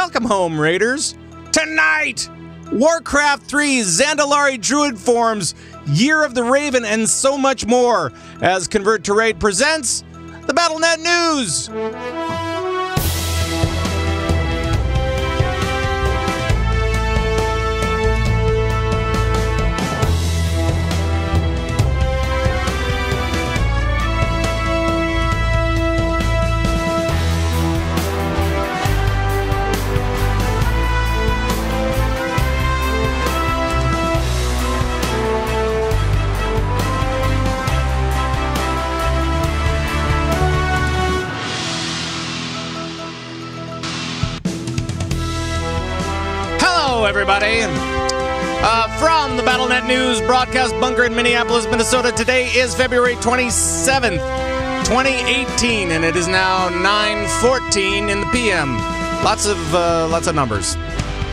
Welcome home, Raiders. Tonight, Warcraft III, Zandalari Druid forms, Year of the Raven, and so much more as Convert to Raid presents the Battlenet News. Everybody. From the Battlenet News broadcast bunker in Minneapolis, Minnesota, today is February 27th, 2018, and it is now 9:14 in the PM. Lots of numbers.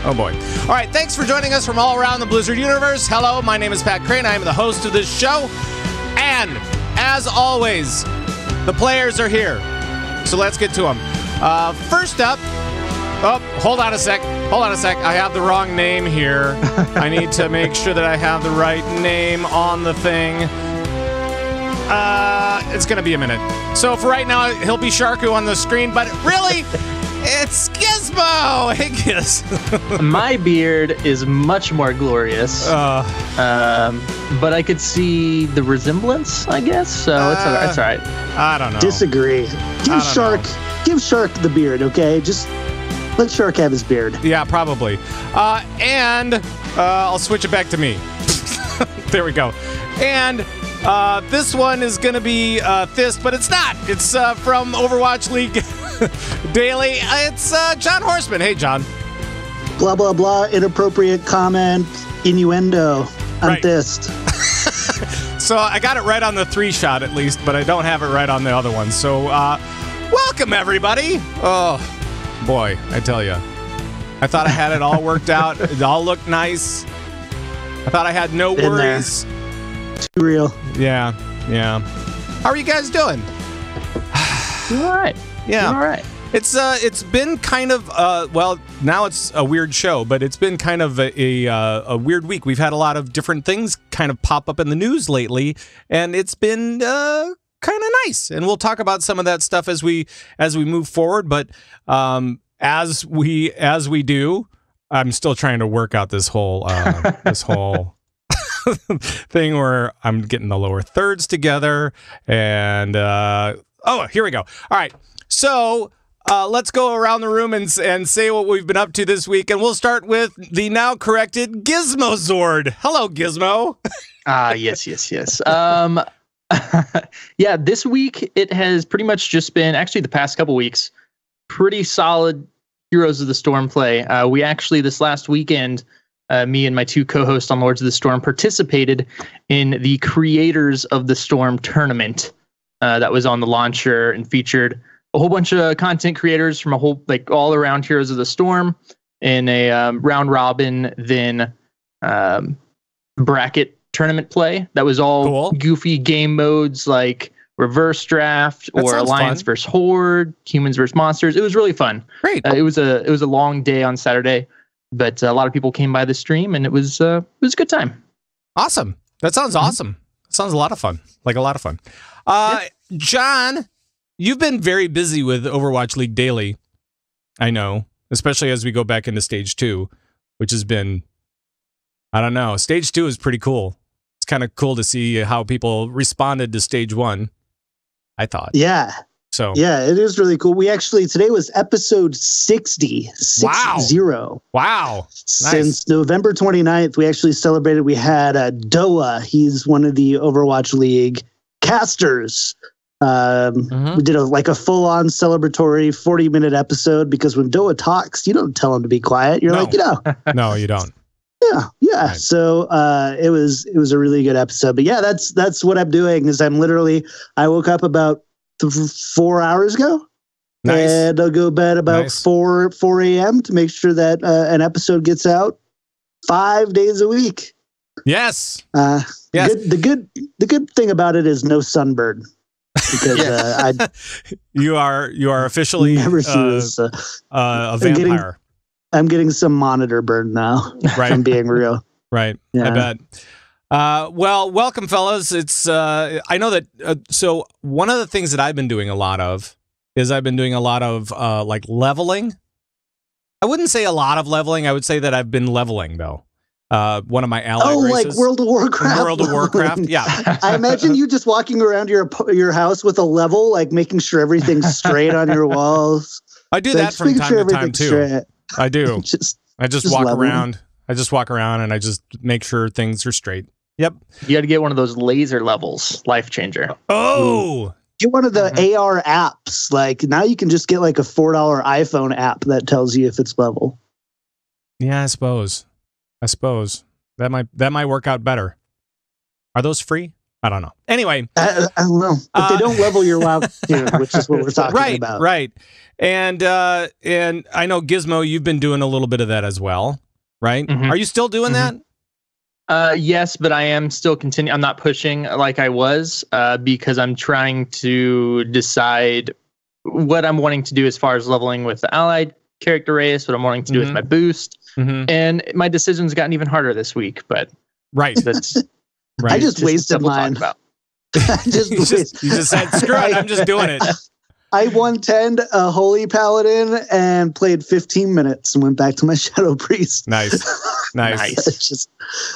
Oh boy. All right, thanks for joining us from all around the Blizzard universe. Hello, my name is Pat Crane. I am the host of this show, and as always, the players are here. So let's get to them. First up, hold on a sec. I have the wrong name here. I need to make sure that I have the right name on the thing. It's going to be a minute. So for right now, he'll be Sharku on the screen, but really, it's Gizmo. Hey, Giz. My beard is much more glorious, but I could see the resemblance, I guess, so it's all right. I don't know. Disagree. Give Shark the beard, okay? Just let Shark have his beard. Yeah, probably. And I'll switch it back to me. There we go. And this one is going to be Thist, but it's not. It's from Overwatch League Daily. It's John Horseman. Hey, John. Blah, blah, blah. Inappropriate comment. Innuendo. I'm right. Thist. So I got it right on the 3-shot at least, but I don't have it right on the other one. So welcome, everybody. Oh, boy, I tell you. I thought I had it all worked out. It all looked nice. I thought I had no worries. Too real. Yeah. How are you guys doing? All right. Yeah. All right. It's been kind of well, now it's a weird show, but it's been kind of a weird week. We've had a lot of different things kind of pop up in the news lately, and it's been kind of nice. And we'll talk about some of that stuff as we move forward. But as we do, I'm still trying to work out this whole thing where I'm getting the lower thirds together. And here we go. All right, so let's go around the room and say what we've been up to this week. And we'll start with the now corrected Gizmo Zord. Hello, Gizmo. Yes. Yeah, this week it has pretty much just been, actually the past couple weeks, pretty solid Heroes of the Storm play. We actually, this last weekend, me and my two co-hosts on Lords of the Storm participated in the Creators of the Storm tournament that was on the launcher and featured a whole bunch of content creators from all around Heroes of the Storm in a round robin, then bracket tournament play that was all cool. Goofy game modes like reverse draft or alliance versus horde, humans versus monsters. It was really fun. Great. It was a long day on Saturday, but a lot of people came by the stream and it was a good time. Awesome. That sounds awesome. That sounds a lot of fun. Like a lot of fun. Yeah. John, you've been very busy with Overwatch League Daily. I know, especially as we go back into Stage 2, which has been, I don't know. Stage 2 is pretty cool. It's kind of cool to see how people responded to Stage 1, I thought. Yeah. So. Yeah, it is really cool. We actually, today was episode 60. Wow. Since November 29th, we actually celebrated. We had Doa. He's one of the Overwatch League casters. We did a full-on celebratory 40-minute episode because when Doa talks, you don't tell him to be quiet. You're No, you don't. Yeah. Right. So it was a really good episode. But yeah, that's what I'm doing. Is I woke up about 4 hours ago, and I'll go to bed about 4 a.m. to make sure that an episode gets out 5 days a week. Yes. Yes. The good thing about it is no sunburn. Because you are officially never a vampire. I'm getting some monitor burn now. Right. From being real. Right. Yeah. I bet. Well, welcome, fellas. It's I know that. So one of the things that I've been doing a lot of is like leveling. I wouldn't say a lot of leveling. I would say that I've been leveling though. One of my allied races. Like World of Warcraft. World of Warcraft. Yeah. I imagine you just walking around your house with a level, like making sure everything's straight on your walls. I do that from time to time too. Straight. I do. I just walk leveling. around. I just walk around and I just make sure things are straight. Yep. You got to get one of those laser levels, life changer. Oh. Get one of the AR apps. Like now you can just get like a $4 iPhone app that tells you if it's level. Yeah, I suppose that might work out better. Are those free? I don't know. Anyway, I don't know. But they don't level your WoW, which is what we're talking about. Right. And I know Gizmo, you've been doing a little bit of that as well, right? Mm-hmm. Are you still doing that? Yes, but I am still continuing. I'm not pushing like I was because I'm trying to decide what I'm wanting to do as far as leveling with the allied character race, what I'm wanting to do with my boost. Mm-hmm. And my decision's gotten even harder this week, but that's right. I just wasted mine. You just said, screw it, I'm just doing it. I 110 a Holy Paladin and played 15 minutes and went back to my Shadow Priest. Nice. Just,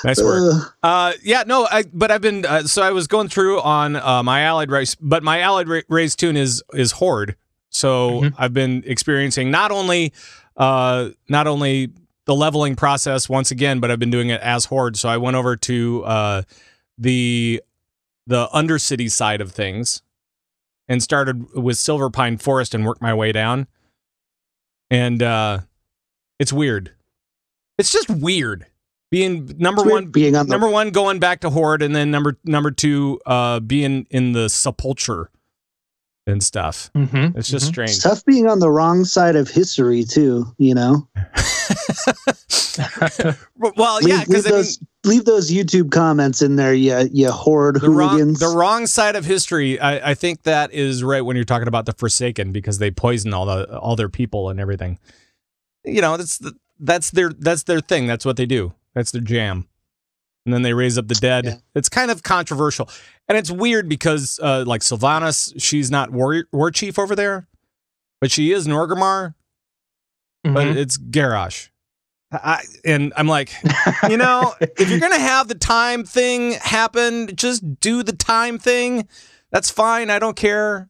nice work. But I've been, so I was going through on my allied race, but my allied race tune is Horde. So I've been experiencing not only the leveling process once again, but I've been doing it as Horde. So I went over to the Undercity side of things and started with Silver Pine Forest and worked my way down. And it's weird. It's just weird being number one going back to Horde, and then number two being in the Sepulture and stuff. It's just strange. It's tough being on the wrong side of history too, you know. Well, yeah, because leave those YouTube comments in there, you Horde hooligans. The wrong side of history. I think that is right when you're talking about the Forsaken, because they poison all their people and everything. You know, that's their thing. That's what they do. That's their jam. And then they raise up the dead. Yeah. It's kind of controversial, and it's weird because like Sylvanas, she's not war chief over there, but she is Norgrimmar. But it's Garrosh. And I'm like, you know, if you're gonna have the time thing happen, just do the time thing. That's fine. I don't care.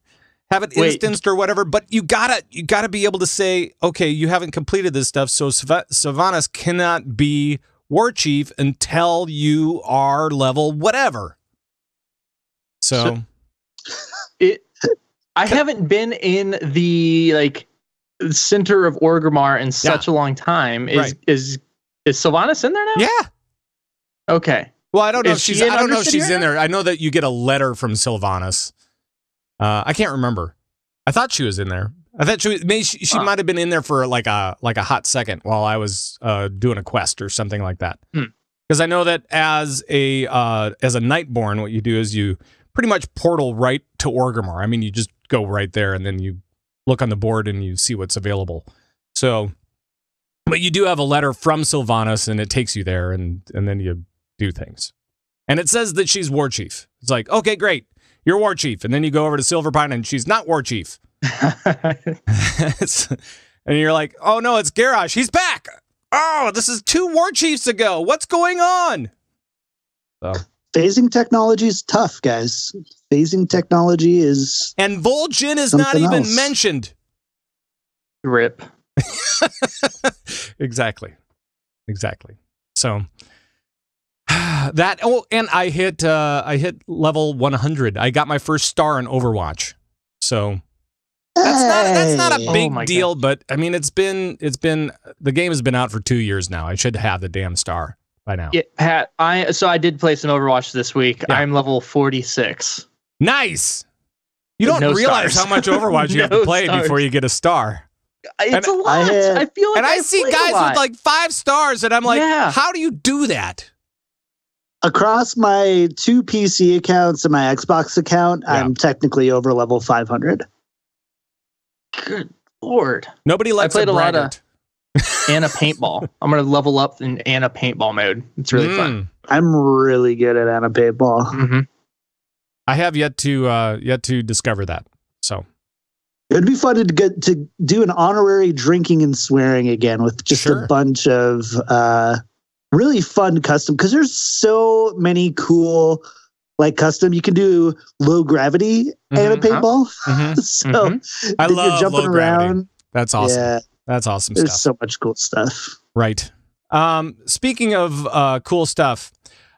Have it instanced or whatever. But you gotta be able to say, okay, you haven't completed this stuff, so Sylvanas cannot be war chief until you are level whatever. So I haven't been in the center of Orgrimmar in such a long time. Is Sylvanas in there now? Yeah. Okay. Well, I don't know if she's in there. I know that you get a letter from Sylvanas. I can't remember. I thought she was in there. I thought she might have been in there for like a hot second while I was doing a quest or something like that. Because I know that as a Nightborn, what you do is you pretty much portal right to Orgrimmar. I mean, you just go right there and then you look on the board and you see what's available. So, but you do have a letter from Sylvanas and it takes you there, and then you do things. And it says that she's war chief. It's like, okay, great, you're war chief. And then you go over to Silverpine and she's not war chief. And you're like, oh no, it's Garrosh. He's back. Oh, this is 2 war chiefs ago. What's going on? So. Phasing technology is tough, guys. Phasing technology is... And Vol'jin is not even mentioned. Rip. Exactly. So that. Oh, and I hit level 100. I got my first star in Overwatch. So that's not a big deal, but I mean, it's been the game has been out for 2 years now. I should have the damn star by now. Yeah, Pat. I did play some Overwatch this week. Yeah. I'm level 46. Nice. You don't realize how much Overwatch you have to play before you get a star. It's a lot. I feel like I see guys with like 5 stars, and I'm like, how do you do that? Across my 2 PC accounts and my Xbox account, I'm technically over level 500. Good Lord. Nobody likes a braggart. and a paintball. I'm going to level up in Anna paintball mode. It's really fun. I'm really good at Anna paintball. Mm-hmm. I have yet to discover that. So it'd be fun to get to do an honorary drinking and swearing again with just a bunch of really fun custom, because there's so many cool custom. You can do low gravity Anna paintball. So I love you're jumping low around. Gravity. That's awesome. Yeah. That's awesome There's stuff. so much cool stuff. Right. Speaking of cool stuff,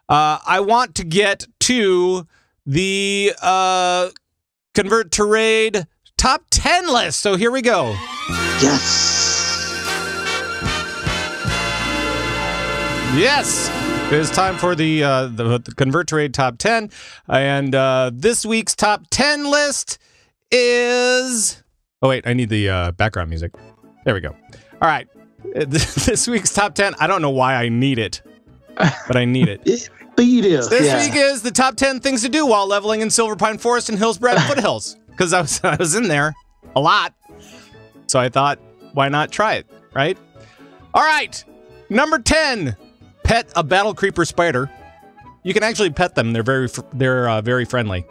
I want to get to the Convert to Raid top 10 list. So here we go. Yes. Yes. It is time for the Convert to Raid top 10. And this week's top 10 list is... Oh, wait. I need the background music. There we go. All right. This week's top 10. I don't know why I need it, but I need it. But you do. This week is the top 10 things to do while leveling in Silver Pine Forest and Hillsbrad Foothills. Because I was in there a lot. So I thought, why not try it, right? All right. Number 10. Pet a battle creeper spider. You can actually pet them. They're very friendly.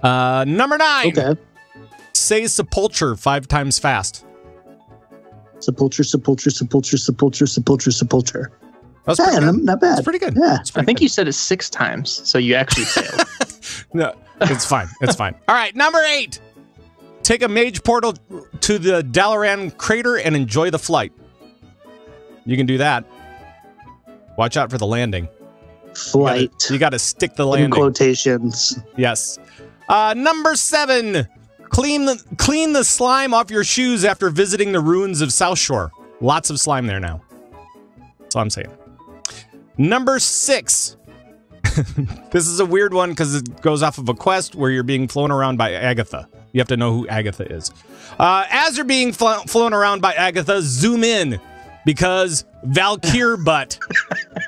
Number 9. Okay. Say sepulture 5 times fast. Sepulture. That's not bad. It's pretty good. Yeah. I think you said it 6 times, so you actually failed. No, it's fine. It's fine. All right, number 8. Take a mage portal to the Dalaran crater and enjoy the flight. You can do that. Watch out for the landing. Flight. You got to stick the landing. In quotations. Yes. Number 7. Clean the slime off your shoes after visiting the ruins of South Shore. Lots of slime there now. That's all I'm saying. Number 6. This is a weird one because it goes off of a quest where you're being flown around by Agatha. You have to know who Agatha is. As you're being flown around by Agatha, zoom in because Valkyr butt.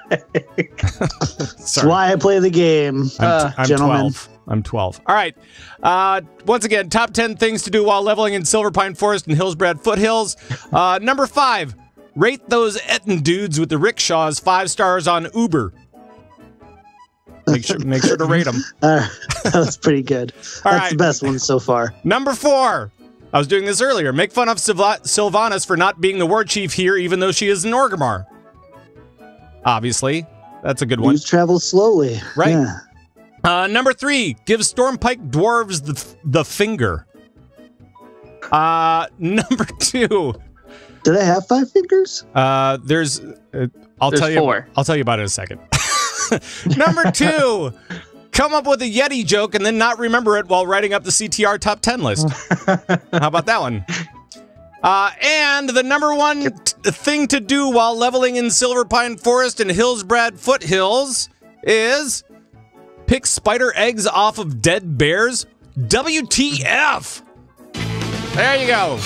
That's why I play the game. I'm gentlemen. 12. I'm 12. All right. Once again, top 10 things to do while leveling in Silver Pine Forest and Hillsbrad Foothills. Number 5. Rate those Etten dudes with the rickshaws 5 stars on Uber. Make sure to rate them. That was pretty good. That's the best one so far. Number 4. I was doing this earlier. Make fun of Sylvanas for not being the war chief here, even though she is an Orgrimmar. Obviously. That's a good one. Use travel slowly. Right. Yeah. Number 3. Give Stormpike dwarves the finger. Number 2. Do they have 5 fingers? There's tell you 4. I'll tell you about it in a second. Number 2. Come up with a Yeti joke and then not remember it while writing up the CTR top 10 list. How about that one? And the number 1 thing to do while leveling in Silver Pine Forest and Hillsbrad Foothills is pick spider eggs off of dead bears. WTF! There you go.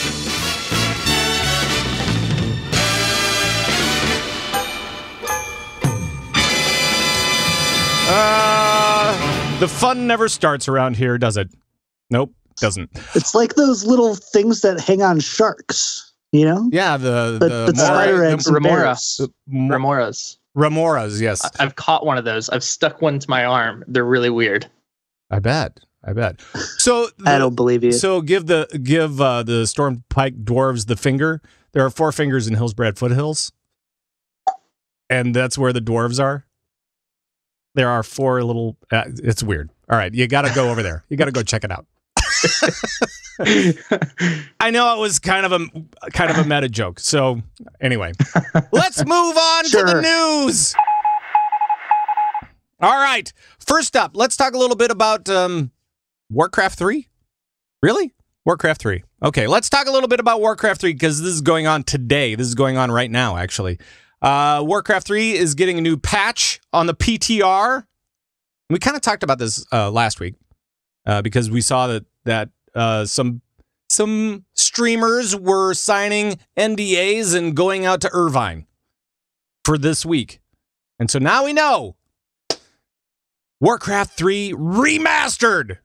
The fun never starts around here, does it? Nope, doesn't. It's like those little things that hang on sharks, you know? Yeah, the spider eggs and bears. Remoras, yes. I've caught one of those. I've stuck one to my arm. They're really weird. I bet. So I don't believe you. So give the Stormpike dwarves the finger. There are 4 fingers in Hillsbrad Foothills, and that's where the dwarves are. There are 4 little. It's weird. All right, you got to go over there. You got to go check it out. I know it was kind of a meta joke. So anyway, let's move on to the news. All right. First up, let's talk a little bit about Warcraft 3. Really? Warcraft 3. Okay, let's talk a little bit about Warcraft 3 because this is going on today. This is going on right now, actually. Warcraft 3 is getting a new patch on the PTR. We kind of talked about this last week because we saw that some streamers were signing NDAs and going out to Irvine for this week. And so now we know Warcraft 3 remastered.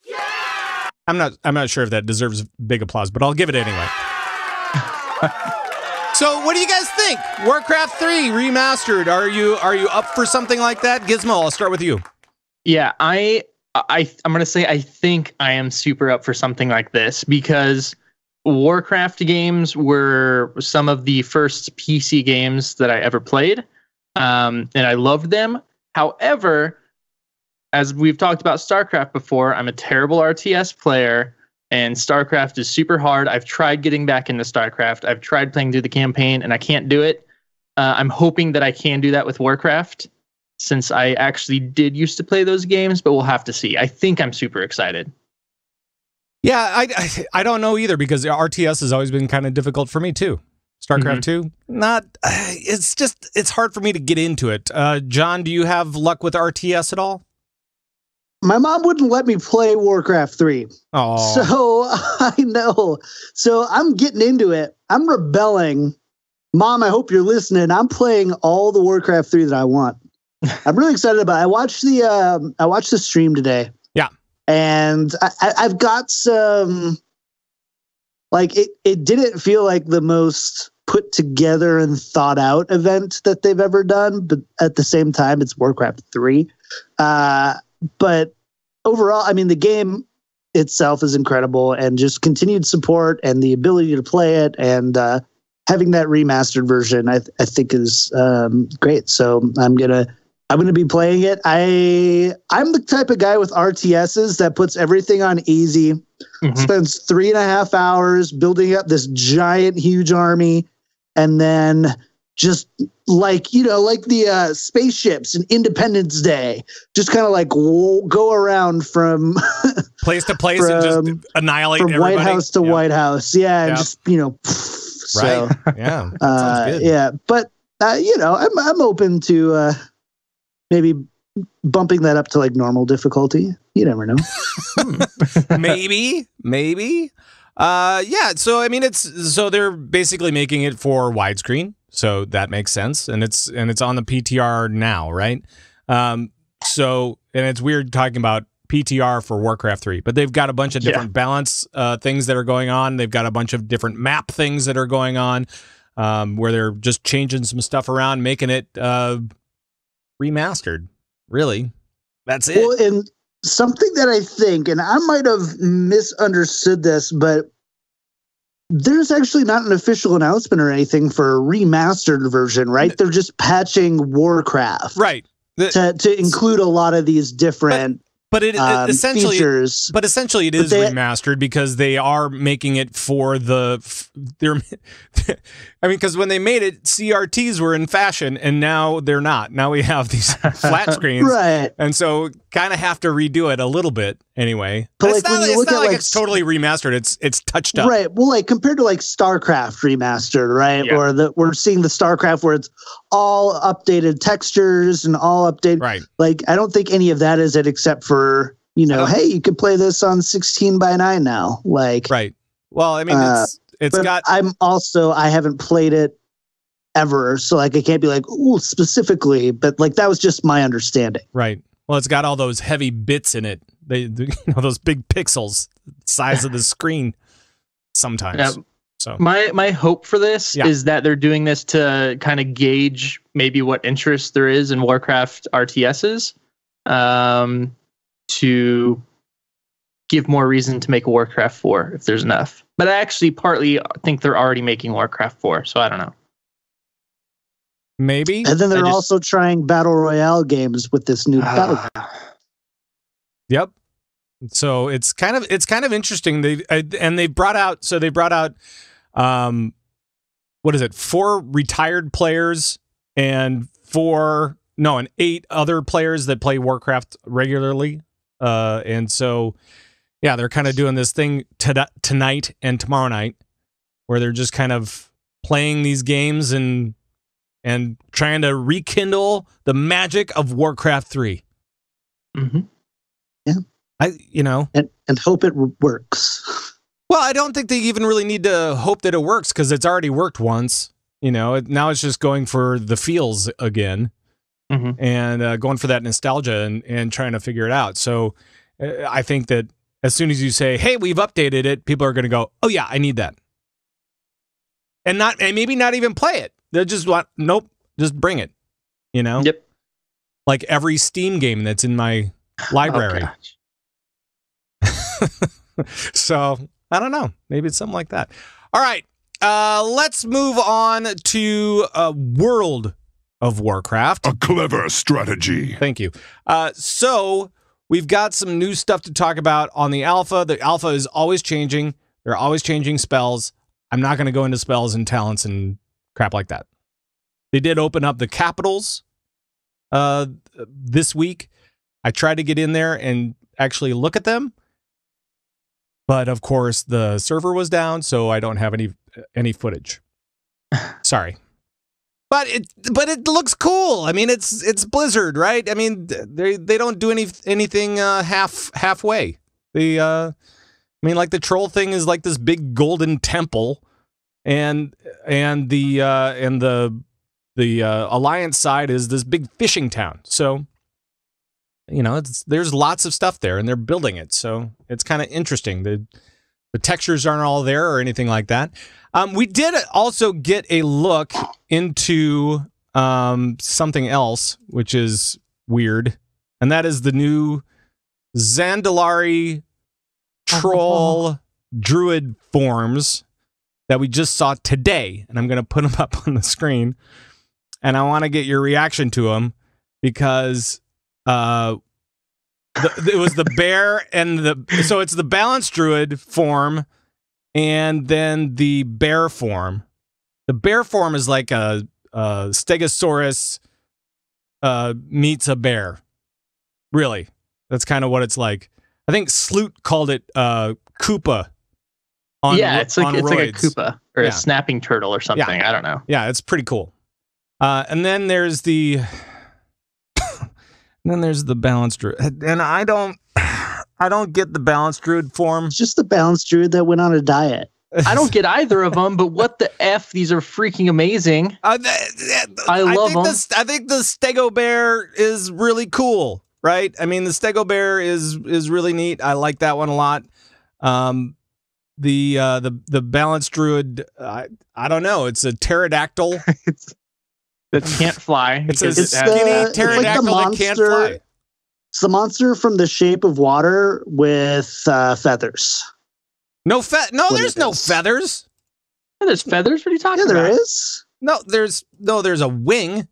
Yeah! I'm not sure if that deserves big applause, but I'll give it anyway. So what do you guys think? Warcraft 3 remastered. Are you up for something like that? Gizmo, I'll start with you. Yeah, I'm gonna say I think I am super up for something like this because Warcraft games were some of the first PC games that I ever played, and I loved them. However, as we've talked about StarCraft before, I'm a terrible RTS player, and StarCraft is super hard. I've tried getting back into StarCraft. I've tried playing through the campaign, and I can't do it. I'm hoping that I can do that with Warcraft, since I actually did used to play those games, but we'll have to see. I think I'm super excited. Yeah, I don't know either, because RTS has always been kind of difficult for me too. StarCraft 2, not. It's hard for me to get into it. John, do you have luck with RTS at all? My mom wouldn't let me play Warcraft 3. Oh. So I know. So I'm getting into it. I'm rebelling. Mom, I hope you're listening. I'm playing all the Warcraft 3 that I want. I'm really excited about it. I watched the stream today. Yeah. And I've got some, like, it didn't feel like the most put together and thought out event that they've ever done, but at the same time, it's Warcraft 3. But overall, I mean, the game itself is incredible, and just continued support and the ability to play it and having that remastered version, I think is great. So I'm gonna be playing it. I'm the type of guy with RTSs that puts everything on easy, spends 3.5 hours building up this giant, huge army, and then just like the spaceships in Independence Day, just kind of like go around from place to place and just annihilate from everybody. White House to White House. Yeah. And just, so, right. Yeah. Sounds good. Yeah. But, I'm open to maybe bumping that up to like normal difficulty. You never know. Maybe. Yeah. So, I mean, so they're basically making it for widescreen. So that makes sense, and it's on the PTR now, right? So, and it's weird talking about PTR for Warcraft 3, but they've got a bunch of different balance things that are going on. They've got a bunch of different map things that are going on, where they're just changing some stuff around, making it remastered. Really, that's it. Well, and something that I think, and I might have misunderstood this, but there's actually not an official announcement or anything for a remastered version, right? They're just patching Warcraft, right, to include a lot of these different but it essentially features. But essentially it is remastered because they are making it for I mean, because when they made it, CRTs were in fashion, and now they're not. Now we have these flat screens, right? And so kind of have to redo it a little bit anyway. But like when you look at it's totally remastered, it's touched up, right? Well, like compared to like StarCraft remastered, right? Yeah. Or we're seeing the StarCraft where it's all updated textures and all updated, right? Like I don't think any of that is it, except for hey, you could play this on 16:9 now, like right. Well, I mean, it's got. I haven't played it ever, so like I can't be like, ooh, specifically, but like that was just my understanding. Right. Well, it's got all those heavy bits in it. Those big pixels, size of the screen. Sometimes. So my hope for this is that they're doing this to kind of gauge maybe what interest there is in Warcraft RTSs, to give more reason to make a Warcraft 4 if there's enough. But I actually partly think they're already making Warcraft 4, so I don't know. Maybe. And then they're also trying battle royale games with this new Battleground. Yep. So it's kind of interesting. They brought out what is it? 4 retired players and 8 other players that play Warcraft regularly. And so yeah, they're kind of doing this thing tonight and tomorrow night where they're just kind of playing these games and trying to rekindle the magic of Warcraft 3. Mm-hmm. Yeah. And hope it works. Well, I don't think they even really need to hope that it works because it's already worked once. Now it's just going for the feels again, and going for that nostalgia and trying to figure it out. So I think that as soon as you say, hey, we've updated it, people are going to go, oh yeah, I need that. and maybe not even play it. They'll just want, nope, just bring it. You know? Yep. Like every Steam game that's in my library. So I don't know. Maybe it's something like that. All right. Let's move on to World of Warcraft. A clever strategy. Thank you. So we've got some new stuff to talk about on the alpha. The alpha is always changing. They're always changing spells. I'm not going to go into spells and talents and crap like that. They did open up the capitals this week. I tried to get in there and actually look at them, but of course the server was down, so I don't have any footage. Sorry. But it looks cool. I mean, it's Blizzard, right? I mean, they don't do anything halfway. I mean, like the troll thing is like this big golden temple, and the Alliance side is this big fishing town. So, you know, there's lots of stuff there, and they're building it. So it's kind of interesting. The textures aren't all there or anything like that. We did also get a look into something else, which is weird, and that is the new Zandalari Troll Druid forms that we just saw today, and I'm going to put them up on the screen, and I want to get your reaction to them because it was the bear and so it's the balanced druid form and then the bear form. The bear form is like a Stegosaurus meets a bear. Really, that's kind of what it's like. I think Sloot called it Koopa. It's like a Koopa or a snapping turtle or something. Yeah. I don't know. Yeah, it's pretty cool. And then there's the balanced druid, and I don't get the balanced druid form. It's just the balanced druid that went on a diet. I don't get either of them, but what the F? These are freaking amazing. I love them. I think the Stego Bear is really cool, right? I mean, the Stego Bear is really neat. I like that one a lot. The balanced druid, I don't know. It's a pterodactyl. That can't fly. It's a skinny pterodactyl that can't fly. It's the monster from The Shape of Water with feathers. No, there's no feathers. Yeah, there's feathers. What are you talking about? Yeah, there is. No, there's a wing.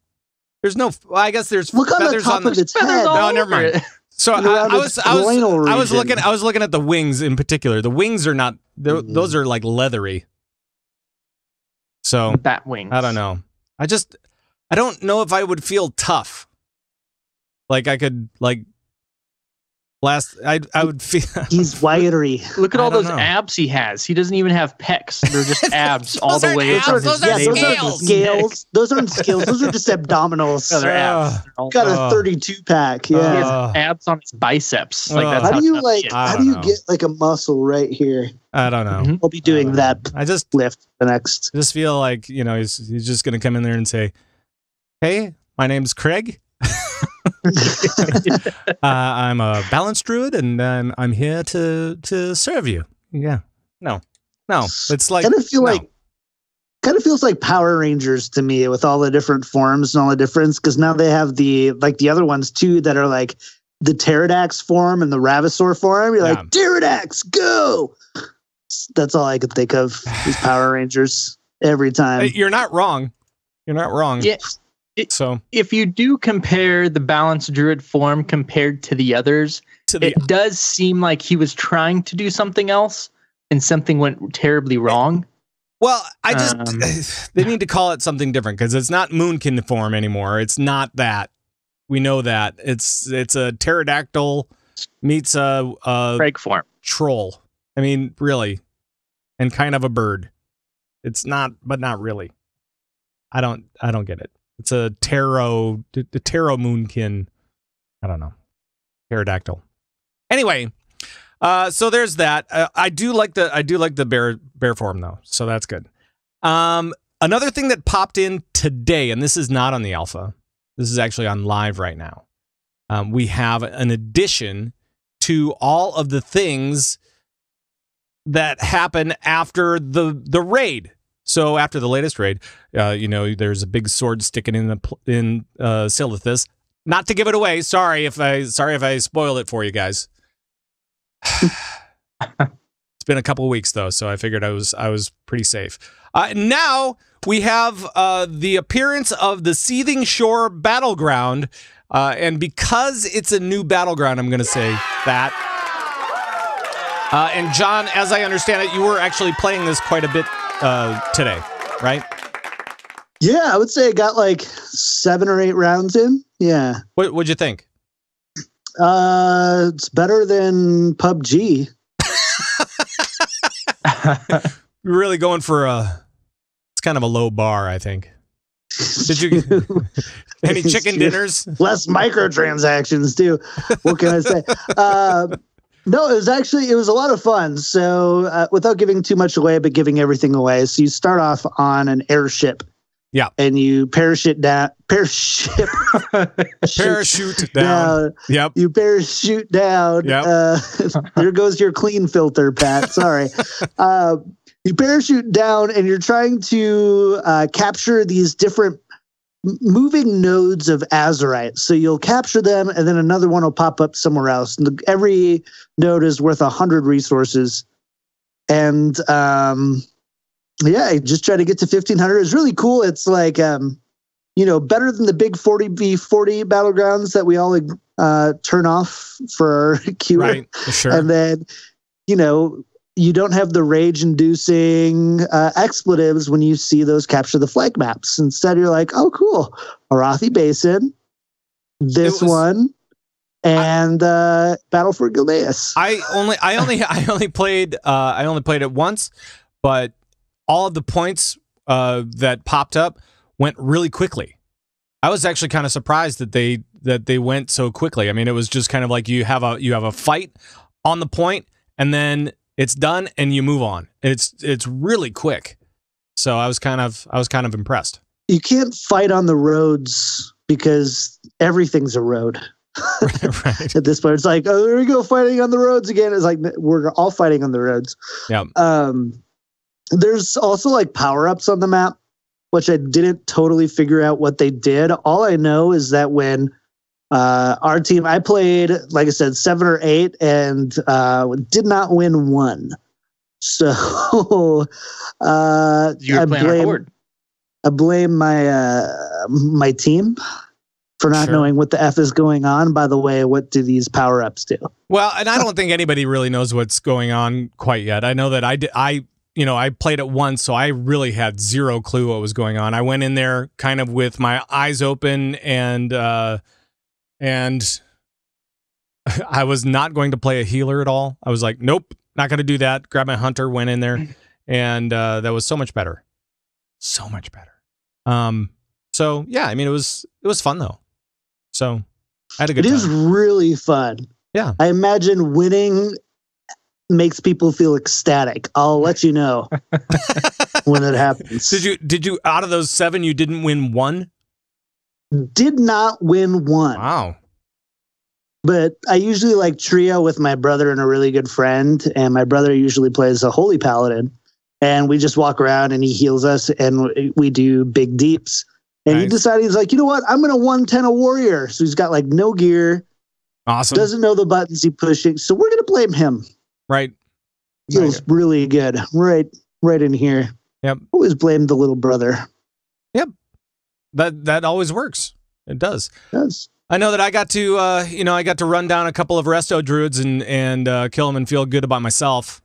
There's no. Well, I guess there's look feathers on the top of its head. No, never mind. So I was looking at the wings in particular. The wings are not. Those are like leathery. So bat wings. I don't know. I don't know if I would feel tough. Like I could I would feel. He's wiry. Look at all those abs he has. He doesn't even have pecs. They're just abs all the way. Those are scales. Those aren't scales. Those are just abdominals. No, they're abs. Got a 32 pack. Yeah, he has abs on his biceps. How do you get like a muscle right here? I don't know. I'll be doing that. I just lift the next. I just feel like he's just gonna come in there and say, "Hey, my name's Craig." I'm a balanced druid, and I'm here to serve you. Yeah, no, it's like kind of feels like Power Rangers to me with all the different forms and all the difference. Because now they have the other ones too that are like the Pterodax form and the Ravasaur form. You're like Pterodax, go! That's all I could think of. These Power Rangers every time. You're not wrong. Yeah. So if you do compare the balanced druid form compared to the others, it does seem like he was trying to do something else and something went terribly wrong. Well, they need to call it something different because it's not Moonkin form anymore. It's not that. We know that. It's a pterodactyl meets a Craig form. Troll. I mean, really. And kind of a bird. It's not, but not really. I don't get it. It's a Taro Moonkin. I don't know. Pterodactyl. Anyway, so there's that. I do like the bear form though, so that's good. Another thing that popped in today, and this is not on the alpha. This is actually on live right now. We have an addition to all of the things that happen after the raid. So after the latest raid, there's a big sword sticking in Sylvanas. Not to give it away. Sorry if I spoil it for you guys. It's been a couple of weeks though, so I figured I was pretty safe. Now we have the appearance of the Seething Shore Battleground, and because it's a new battleground, I'm going to say that. And John, as I understand it, you were actually playing this quite a bit today, right? Yeah, I would say I got like 7 or 8 rounds in. Yeah. What'd you think? It's better than PUBG. You're really going for it's kind of a low bar, I think. Did you any chicken dinners? Less microtransactions too. What can I say? No, it was a lot of fun. So without giving too much away, but giving everything away. So you start off on an airship. Yeah. And you parachute down. Parachute down. Yep. You parachute down. Yep. There goes your clean filter, Pat. Sorry. You parachute down and you're trying to capture these different moving nodes of azurite. So you'll capture them and then another one will pop up somewhere else. And every node is worth 100 resources. And I just try to get to 1,500. It's really cool. It's like, better than the big 40v40 battlegrounds that we all turn off for queuing. Right, sure. And then, you don't have the rage-inducing expletives when you see those capture the flag maps. Instead, you're like, oh, cool. Arathi Basin, one, and Battle for Gilneas. I only played it once, but all of the points that popped up went really quickly. I was actually kind of surprised that they went so quickly. I mean, it was just kind of like you have a fight on the point, and then it's done, and you move on. It's really quick. So I was kind of impressed. You can't fight on the roads because everything's a road. Right. At this point, it's like, oh, there we go, fighting on the roads again. It's like we're all fighting on the roads. Yeah. There's also like power-ups on the map, which I didn't totally figure out what they did. All I know is that when our team, I played, like I said, 7 or 8 and did not win one. So you were playing on board. I blame my team for not knowing what the F is going on. By the way, what do these power-ups do? Well, and I don't think anybody really knows what's going on quite yet. I know that I played it once, so I really had zero clue what was going on. I went in there kind of with my eyes open, and I was not going to play a healer at all. I was like, nope, not going to do that. Grabbed my hunter, went in there, and that was so much better. So much better. So yeah, I mean, it was fun though. So I had a good time. It is really fun. Yeah. I imagine winning makes people feel ecstatic. I'll let you know when it happens. Did you out of those 7, you didn't win one? Did not win one. Wow. But I usually like trio with my brother and a really good friend, and my brother usually plays a holy paladin, and we just walk around and he heals us and we do big deeps. And He decided, he's like, you know what? I'm going to 110 a warrior. So he's got like no gear. Awesome. Doesn't know the buttons he's pushing. So we're going to blame him. Right. Feels really good. Right in here. Yep. Always blame the little brother. Yep. That always works. It does. It does. I know that I got to run down a couple of resto druids and kill them and feel good about myself,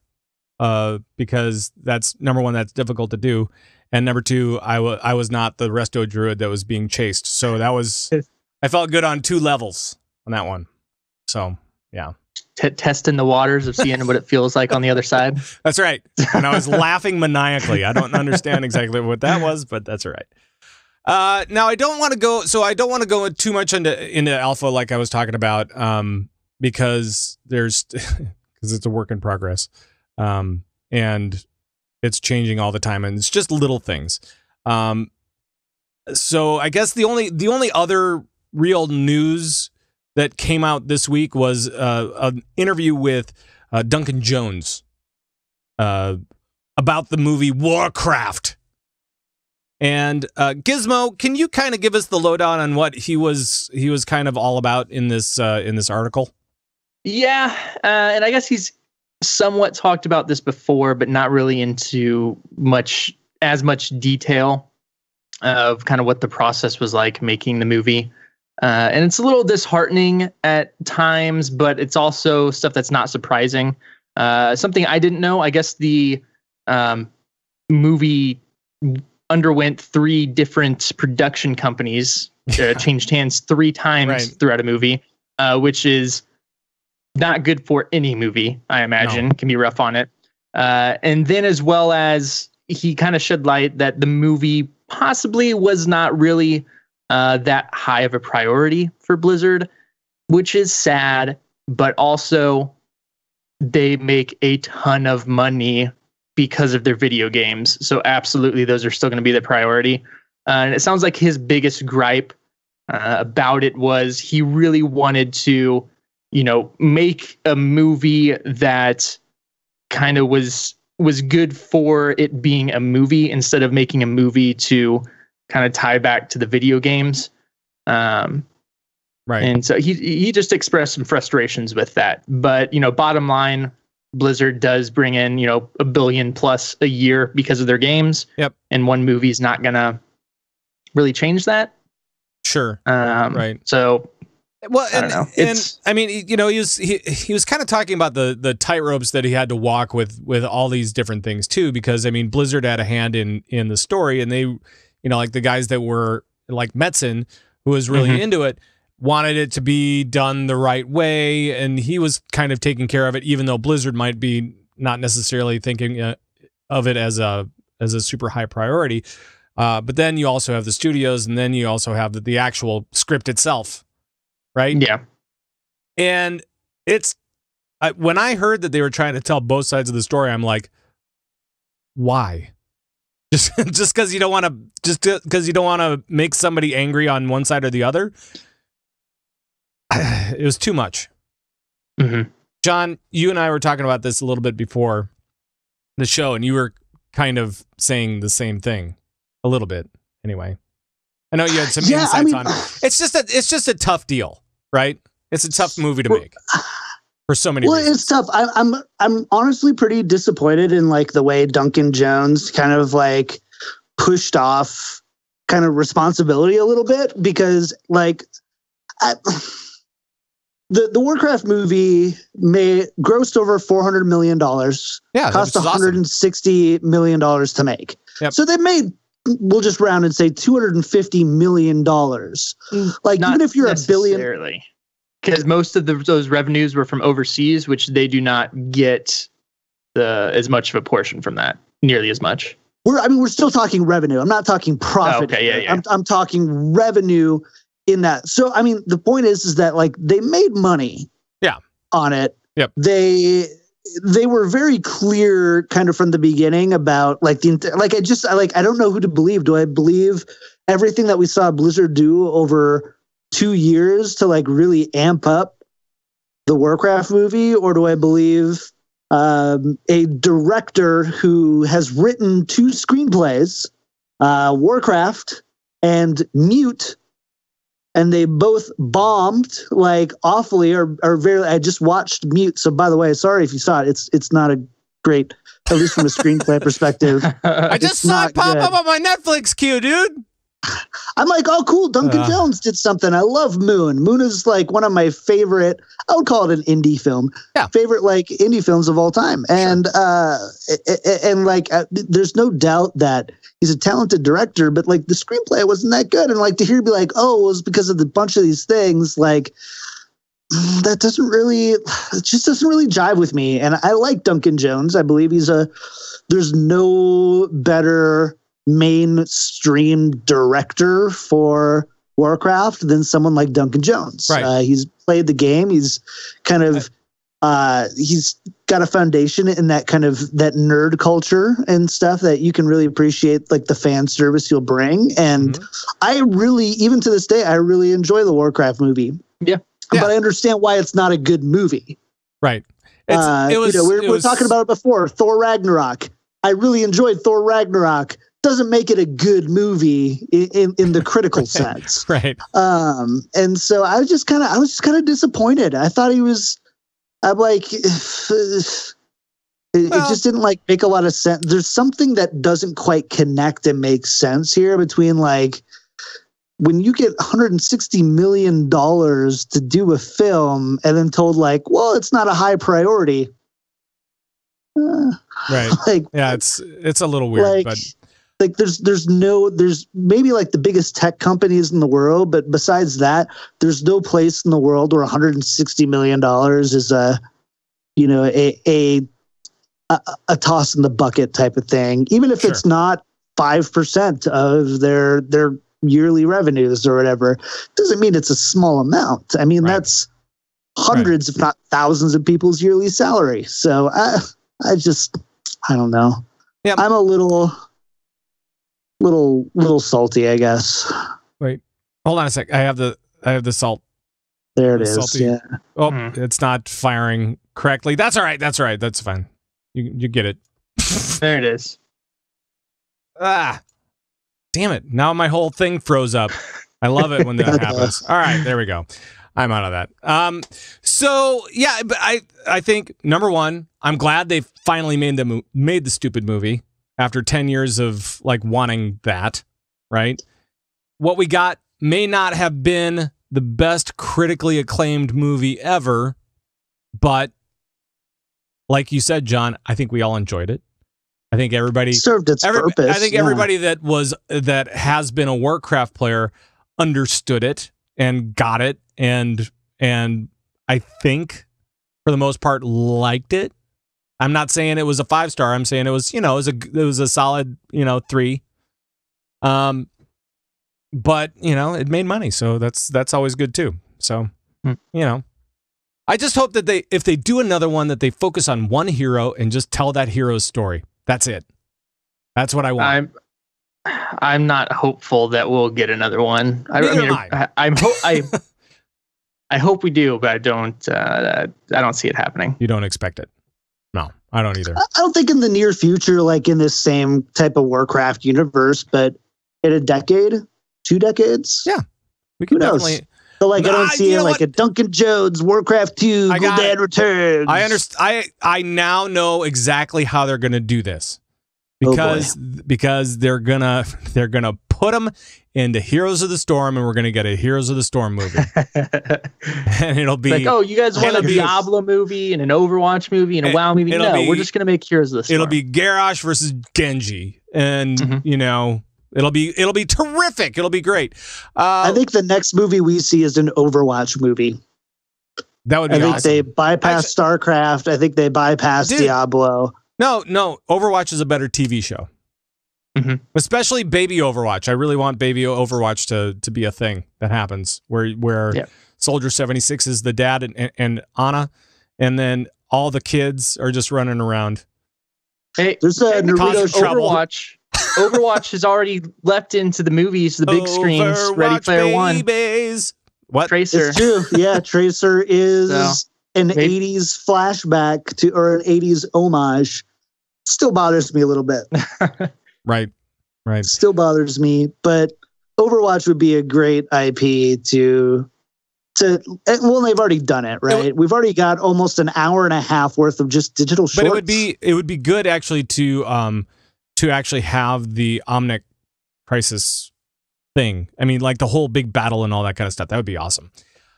because that's number one, that's difficult to do, and number two, I was not the resto druid that was being chased, so I felt good on 2 levels on that one. So yeah, testing the waters of seeing what it feels like on the other side. That's right, and I was laughing maniacally. I don't understand exactly what that was, but that's all right. Now I don't want to go too much into alpha like I was talking about, because it's a work in progress, and it's changing all the time, and it's just little things. So I guess the only other real news that came out this week was an interview with Duncan Jones about the movie Warcraft And Gizmo, can you kind of give us the lowdown on what he was kind of all about in this article? Yeah, and I guess he's somewhat talked about this before, but not really into as much detail of kind of what the process was like making the movie. And it's a little disheartening at times, but it's also stuff that's not surprising. Something I didn't know, I guess the movie underwent 3 different production companies, changed hands 3 times throughout a movie, which is not good for any movie, I imagine. Can be rough on it. And then as well as he kind of shed light that the movie possibly was not really that high of a priority for Blizzard, which is sad, but also they make a ton of money because of their video games. So absolutely, those are still going to be the priority. And it sounds like his biggest gripe about it was he really wanted to, make a movie that kind of was good for it being a movie instead of making a movie to kind of tie back to the video games. Right. And so he just expressed some frustrations with that. But, bottom line, Blizzard does bring in, $1 billion plus a year because of their games. Yep. And one movie is not going to really change that. Sure. Right. So, well, I don't know. And I mean, he was kind of talking about the tightropes that he had to walk with all these different things too, because I mean, Blizzard had a hand in the story, and they, like the guys that were like Metzen, who was really into it, wanted it to be done the right way, and he was kind of taking care of it, even though Blizzard might be not necessarily thinking of it as a super high priority. But then you also have the studios, and then you also have the actual script itself, right? Yeah. And it's when I heard that they were trying to tell both sides of the story, I'm like, why? Just because you don't want to make somebody angry on one side or the other. It was too much. Mm-hmm. John, you and I were talking about this a little bit before the show, and you were kind of saying the same thing a little bit. Anyway, I know you had some insights on it. It's just a tough deal, right? It's a tough movie to make for so many reasons. It's tough. I'm honestly pretty disappointed in like the way Duncan Jones kind of like pushed off kind of responsibility a little bit, because like the Warcraft movie grossed over $400 million. Yeah, cost $160 million to make. Yep. So they made, we'll just round and say $250 million. Like, not even if you're $1 billion, because most of those revenues were from overseas, which they do not get as much of a portion from that, nearly as much. We're still talking revenue. I'm not talking profit. Oh, okay, yeah. I'm talking revenue in that. So, I mean, the point is that like they made money on it. Yep. They were very clear kind of from the beginning about like I don't know who to believe. Do I believe everything that we saw Blizzard do over 2 years to like really amp up the Warcraft movie, or do I believe a director who has written 2 screenplays, Warcraft and Mute, and they both bombed like awfully, or very. I just watched Mute, so by the way, sorry if you saw it. It's not a great, at least from a screenplay perspective. I just saw it pop up on my Netflix queue, dude. I'm like, oh, cool. Duncan Jones did something. I love Moon. Moon is like one of my favorite, I would call it an indie film. Yeah. Favorite like indie films of all time. And there's no doubt that he's a talented director, but like the screenplay wasn't that good. And like to hear be like, oh, it was because of the bunch of these things, like that just doesn't really jive with me. And I like Duncan Jones. I believe there's no better mainstream director for Warcraft than someone like Duncan Jones. Right. He's played the game. He's kind of he's got a foundation in that kind of that nerd culture and stuff that you can really appreciate, like the fan service he'll bring. And I really, even to this day, I really enjoy the Warcraft movie. Yeah. But I understand why it's not a good movie. Right. We were talking about it before. Thor Ragnarok. I really enjoyed Thor Ragnarok. doesn't make it a good movie in the critical sense. Right. And so I was just kind of disappointed. I thought I'm like, it just didn't like make a lot of sense. There's something that doesn't quite connect and make sense here between like, when you get $160 million to do a film and then told like, well, it's not a high priority. Right. Like, yeah, it's a little weird, but like there's maybe like the biggest tech companies in the world, but besides that, there's no place in the world where $160 million is a toss in the bucket type of thing, even if it's not 5% of their yearly revenues or whatever. Doesn't mean it's a small amount. I mean, that's hundreds, if not thousands of people's yearly salary. So I don't know. Yeah. I'm a little salty, I guess. Wait, hold on a sec. I have the salt. There it is. Salty. Yeah. Oh, it's not firing correctly. That's all right. That's fine. You get it. There it is. Ah, damn it. Now my whole thing froze up. I love it when that happens. All right, there we go. I'm out of that. So yeah, but I think number one, I'm glad they finally made the stupid movie after 10 years of like wanting that, right? What we got may not have been the best critically acclaimed movie ever, but like you said, John, I think we all enjoyed it. I think everybody served its purpose. I think everybody that has been a Warcraft player understood it and got it, and I think for the most part liked it. I'm not saying it was a 5-star. I'm saying it was it was a solid 3. But it made money, so that's always good too. So I just hope that if they do another one, that they focus on one hero and just tell that hero's story. That's it. That's what I want. I'm not hopeful that we'll get another one. I hope we do, but I don't see it happening. You don't expect it? No, I don't either. I don't think in the near future, like in this same type of Warcraft universe, but in a decade, 2 decades. Yeah, we can definitely. So like I don't see it like a Duncan Jones, Warcraft II, Gul'dan Returns. I understand. I now know exactly how they're going to do this because they're gonna put them into Heroes of the Storm, and we're going to get a Heroes of the Storm movie, and it'll be like, oh, you guys want a Diablo movie and an Overwatch movie and a WoW movie? No, we're just going to make Heroes of the Storm. It'll be Garrosh versus Genji, and It'll be terrific. It'll be great. I think the next movie we see is an Overwatch movie. That would be awesome. I think they bypass StarCraft. I think they bypass Diablo. No. Overwatch is a better TV show. Mm-hmm. Especially Baby Overwatch. I really want Baby Overwatch to be a thing that happens where Soldier 76 is the dad and Anna, and then all the kids are just running around. Hey, there's a Naruto Overwatch. Overwatch has already leapt into the movies, the big screens. Ready Player One. What? Tracer? It's true. Yeah, Tracer is an 80s flashback or an 80s homage. Still bothers me a little bit. Right. Still bothers me, but Overwatch would be a great IP to. Well, they've already done it, right? We've already got almost an hour and a half worth of just digital shorts. But it would be good actually to actually have the Omnic Crisis thing. I mean, like the whole big battle and all that kind of stuff. That would be awesome.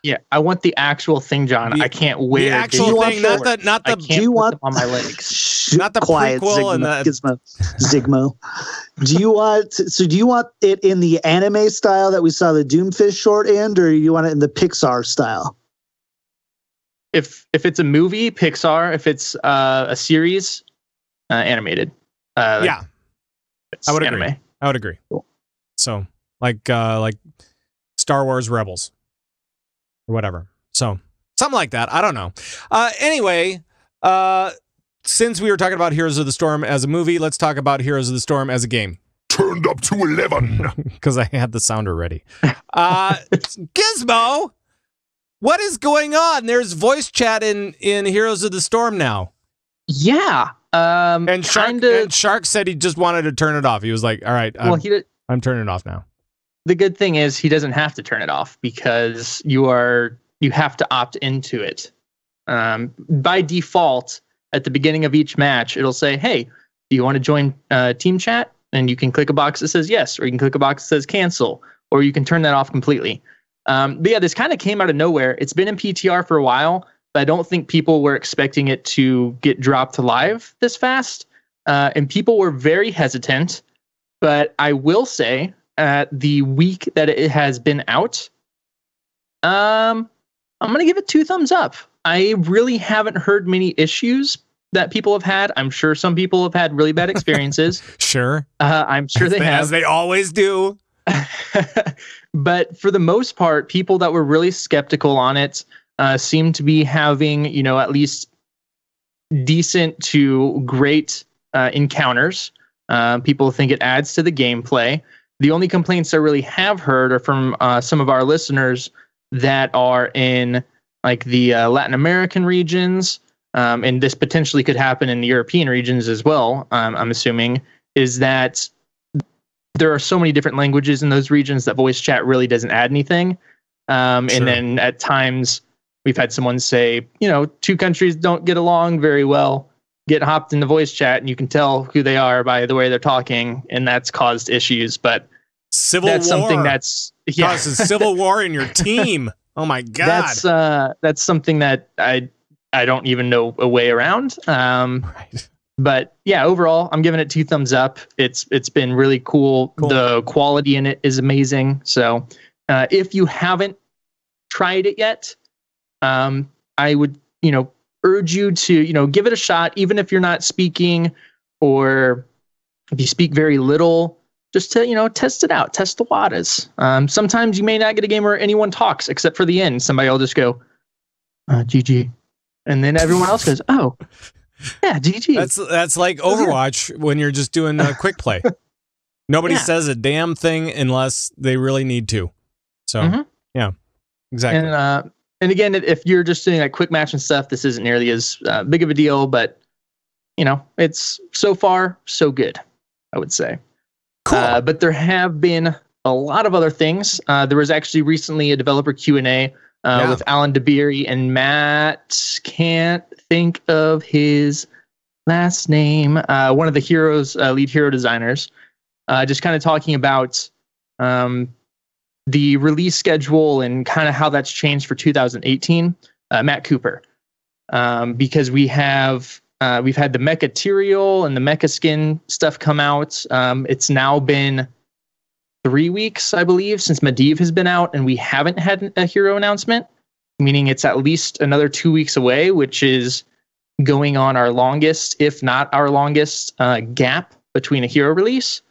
Yeah, I want the actual thing, John. I can't wear the actual thing, not the. Do you want on my legs? Not the quiet prequel Zigmo, and the Zigmo. Do you want it in the anime style that we saw the Doomfist short in, or do you want it in the Pixar style? If it's a movie, Pixar. If it's a series, animated. I would anime. agree. I would agree. Cool. So like Star Wars Rebels or whatever. So something like that. I don't know. Anyway, since we were talking about Heroes of the Storm as a movie, let's talk about Heroes of the Storm as a game. Turned up to 11. Because I had the sounder ready. Gizmo, what is going on? There's voice chat in Heroes of the Storm now. Yeah. And Shark said he just wanted to turn it off. He was like, all right, I'm turning it off now. The good thing is he doesn't have to turn it off because you have to opt into it. By default, at the beginning of each match, it'll say, hey, do you want to join team chat? And you can click a box that says yes, or you can click a box that says cancel, or you can turn that off completely. But yeah, this kind of came out of nowhere. It's been in PTR for a while, but I don't think people were expecting it to get dropped live this fast. And people were very hesitant. But I will say, the week that it has been out, I'm going to give it 2 thumbs up. I really haven't heard many issues that people have had. I'm sure some people have had really bad experiences. Sure. I'm sure they have. As they always do. But for the most part, people that were really skeptical on it seem to be having, at least decent to great encounters. People think it adds to the gameplay. The only complaints I really have heard are from some of our listeners that are in like the Latin American regions, and this potentially could happen in the European regions as well, I'm assuming, is that there are so many different languages in those regions that voice chat really doesn't add anything. And then at times we've had someone say, 2 countries don't get along very well, get hopped into voice chat, and you can tell who they are by the way they're talking, and that's caused issues. But that's something that's causes civil war in your team. Oh my God. That's something that I don't even know a way around. Right. But yeah, overall, I'm giving it 2 thumbs up. It's been really cool. The quality in it is amazing. So if you haven't tried it yet, I would, urge you to, give it a shot, even if you're not speaking, or if you speak very little, just to, test it out, test the waters. Sometimes you may not get a game where anyone talks except for the end. Somebody will just go, GG. And then everyone else goes, oh, yeah, GG. That's like Overwatch when you're just doing a quick play. Nobody says a damn thing unless they really need to. So, yeah, exactly. And again, if you're just doing like quick match and stuff, this isn't nearly as big of a deal, but it's so far so good, I would say. Cool. But there have been a lot of other things. There was actually recently a developer Q&A with Alan DeBeery and Matt, can't think of his last name, one of the lead hero designers, just kind of talking about the release schedule and kind of how that's changed for 2018. Matt Cooper, because we've had the Mecha Tyrael and the Mecha Skin stuff come out. It's now been 3 weeks, I believe, since Medivh has been out, and we haven't had a hero announcement, meaning it's at least another 2 weeks away, which is going on our longest, if not our longest, gap between a hero release.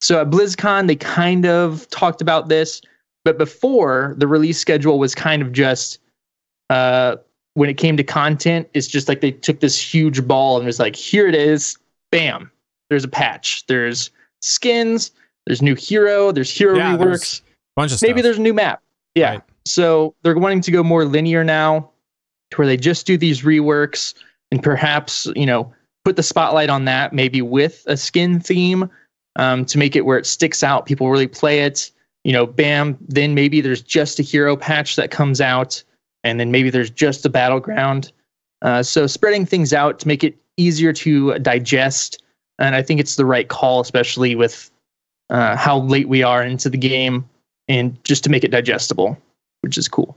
So at BlizzCon, they kind of talked about this, but before, the release schedule was kind of just, when it came to content, it's just like they took this huge ball and was like, here it is, bam, there's a patch, there's skins, there's new hero, there's hero reworks, bunch of stuff. Maybe there's a new map. Yeah. Right. So they're wanting to go more linear now, to where they just do these reworks and perhaps, put the spotlight on that, maybe with a skin theme, to make it where it sticks out. People really play it, bam. Then maybe there's just a hero patch that comes out, and then maybe there's just a battleground. So spreading things out to make it easier to digest. And I think it's the right call, especially with how late we are into the game, and just to make it digestible, which is cool.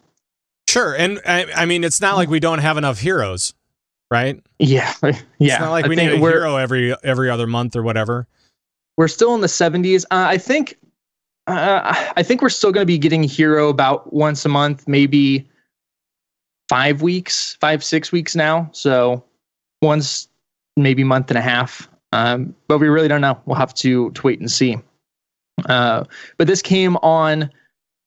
Sure. And I mean, it's not like we don't have enough heroes, right? Yeah. It's not like we need a hero every other month or whatever. We're still in the 70s. I think we're still going to be getting hero about once a month, maybe 5 weeks, 6 weeks now. So once, maybe month and a half. But we really don't know. We'll have to wait and see. But this came on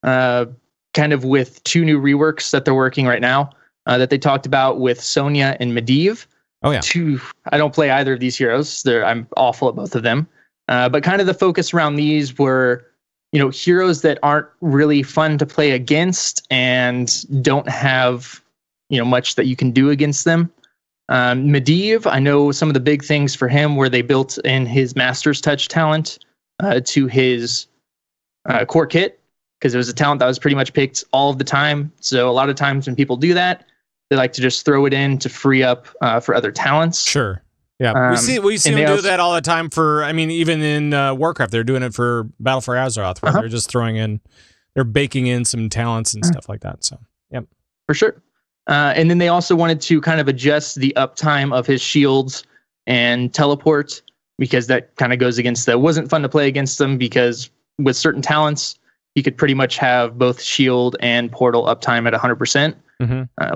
kind of with 2 new reworks that they're working right now that they talked about with Sonya and Medivh. Oh, yeah. I don't play either of these heroes. I'm awful at both of them. But kind of the focus around these were, heroes that aren't really fun to play against and don't have, much that you can do against them. Medivh, I know some of the big things for him where they built in his Master's Touch talent to his core kit, because it was a talent that was pretty much picked all of the time. So a lot of times when people do that, they like to just throw it in to free up for other talents. Sure. Yeah, we see them do that all the time for, I mean, even in Warcraft, they're doing it for Battle for Azeroth, where they're just they're baking in some talents and stuff like that. So, yep. For sure. And then they also wanted to kind of adjust the uptime of his shields and teleport, because that kind of goes against it wasn't fun to play against them, because with certain talents, you could pretty much have both shield and portal uptime at 100%,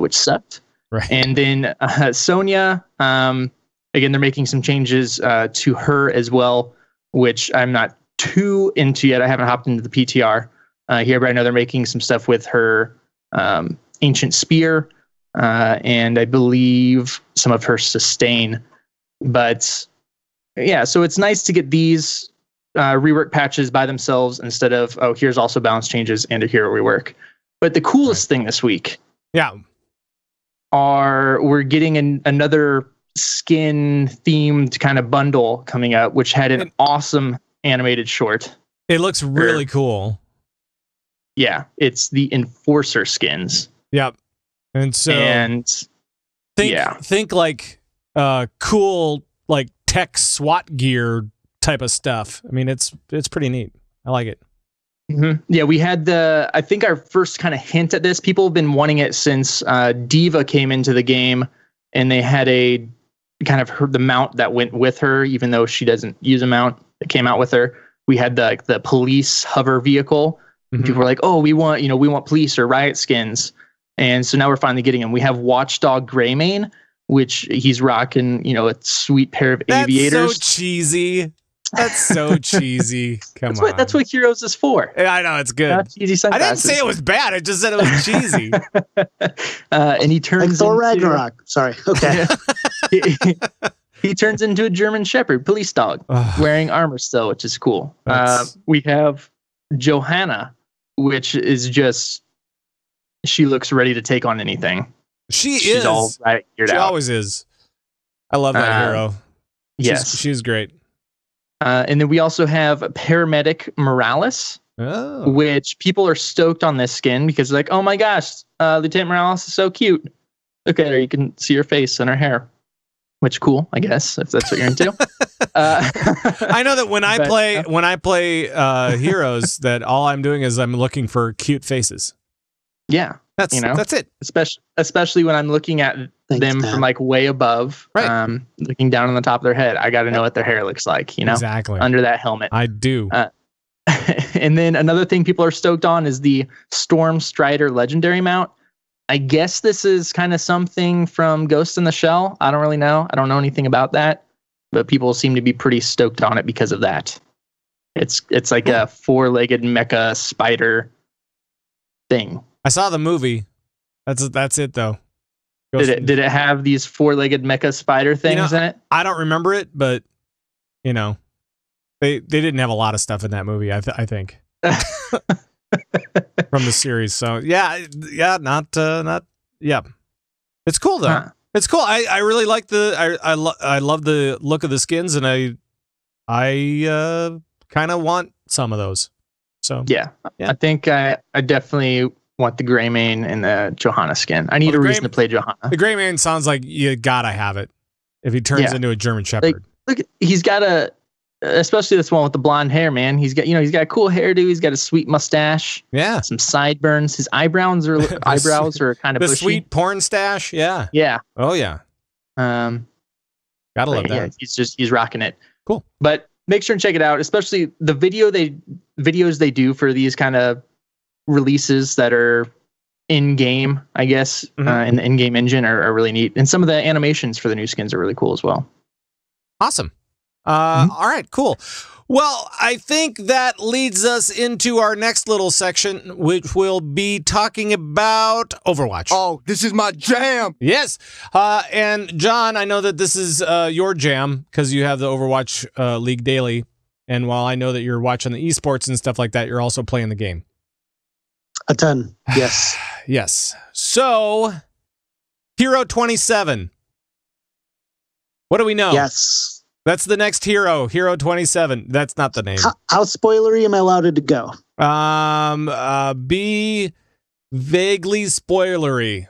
which sucked. Right. And then Sonya, again, they're making some changes to her as well, which I'm not too into yet. I haven't hopped into the PTR here, but I know they're making some stuff with her Ancient Spear, and I believe some of her sustain. But yeah, so it's nice to get these rework patches by themselves instead of, oh, here's also balance changes and a hero rework. But the coolest thing this week, we're getting another skin themed kind of bundle coming up, which had an awesome animated short. It looks really cool. Yeah, it's the Enforcer skins. Yep. And so think like cool like tech SWAT gear type of stuff. I mean, it's pretty neat. I like it. Yeah, we had I think our first kind of hint at this. People have been wanting it since Diva came into the game, and they had a kind of the mount that went with her, even though she doesn't use a mount that came out with her. We had the police hover vehicle. People were like, oh, we want police or riot skins. And so now we're finally getting them. We have Watchdog Greymane, which he's rocking, a sweet pair of aviators. That's so cheesy. That's so cheesy. Come on. That's what Heroes is for. I know, it's good. Cheesy sunglasses. I didn't say it was bad. I just said it was cheesy. And he turns like Thor Ragnarok. Sorry. Okay. He turns into a German Shepherd police dog wearing armor still, which is cool. We have Johanna, which is just, she looks ready to take on anything. She's all right. She always is. I love that hero. Yes. She's great. And then we also have Paramedic Morales, which people are stoked on this skin because they're like, oh my gosh, Lieutenant Morales is so cute. Look at her. You can see her face and her hair, which cool, I guess, if that's what you're into. I know that when I play heroes, that all I'm doing is I'm looking for cute faces. Yeah. That's it. Especially when I'm looking at them from like way above, right. Looking down on the top of their head. I got to know what their hair looks like, exactly under that helmet. I do. And then another thing people are stoked on is the Storm Strider legendary mount. I guess this is kind of something from Ghost in the Shell. I don't really know. I don't know anything about that, but people seem to be pretty stoked on it because of that. It's like a 4-legged mecha spider thing. I saw the movie. That's it though. Did it have these 4-legged mecha spider things in it? I don't remember it, but they didn't have a lot of stuff in that movie. I think from the series. So yeah, not. It's cool though. Huh. It's cool. I really like I love the look of the skins, and I kind of want some of those. So yeah. I think I definitely want the Greymane and the Johanna skin. I need a reason to play Johanna. The Greymane sounds like you gotta have it if he turns into a German Shepherd. Look, he's got especially this one with the blonde hair, man. He's got a cool hairdo. He's got a sweet mustache. Yeah. Some sideburns. His eyebrows are kind of the bushy. Sweet porn stash. Yeah. Yeah. Oh yeah. Gotta love that. Yeah, he's rocking it. Cool. But make sure and check it out, especially the videos they do for these kind of releases that are in-game, I guess, in the in-game engine are really neat. And some of the animations for the new skins are really cool as well. Awesome. All right, cool. Well, I think that leads us into our next little section, which will be talking about Overwatch. Oh, this is my jam. Yes. And John, I know that this is your jam because you have the Overwatch League Daily. And while I know that you're watching the esports and stuff like that, you're also playing the game. A ton. Yes. Yes. So, Hero 27. What do we know? Yes. That's the next hero, Hero 27. That's not the name. How spoilery am I allowed to go? Be vaguely spoilery.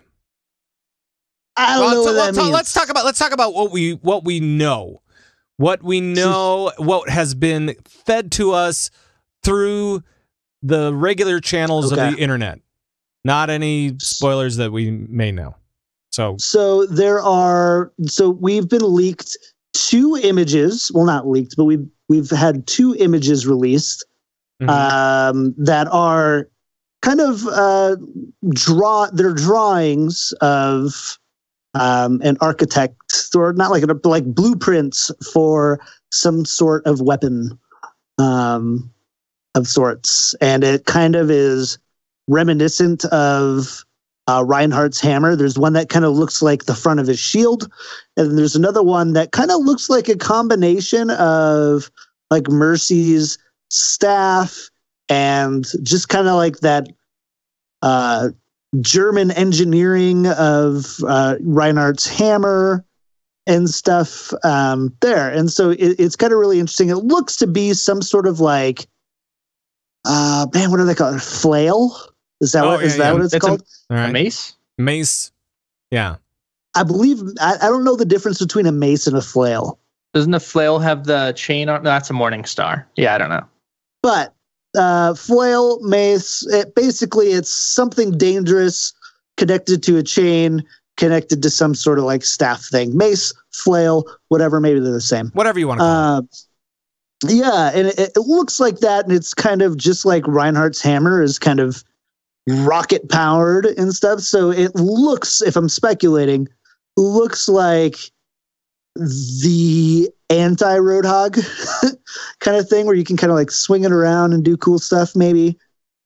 I don't know what that means. Let's talk about what we know. What we know, what has been fed to us through the regular channels of the internet. Not any spoilers that we may know. So we've been leaked 2 images. Well, not leaked, but we've had 2 images released that are kind of they're drawings of an architect, or not like blueprints for some sort of weapon of sorts, and it kind of is reminiscent of Reinhardt's hammer. There's one that kind of looks like the front of his shield, and there's another one that kind of looks like a combination of like Mercy's staff and just kind of like that German engineering of Reinhardt's hammer and stuff there. And so it's kind of really interesting. It looks to be some sort of like, what do they call it? Flail? Is that what it's called? A mace? Mace. Yeah. I believe, I don't know the difference between a mace and a flail. Doesn't a flail have the chain on? No, that's a morning star. Yeah, I don't know. But flail, mace, it's something dangerous connected to a chain, connected to some sort of like staff thing. Mace, flail, whatever, maybe they're the same. Whatever you want to call it. Yeah, and it looks like that, and it's kind of just like Reinhardt's hammer is kind of rocket powered and stuff. So it looks, if I'm speculating, looks like the anti-Roadhog kind of thing, where you can kind of like swing it around and do cool stuff, maybe.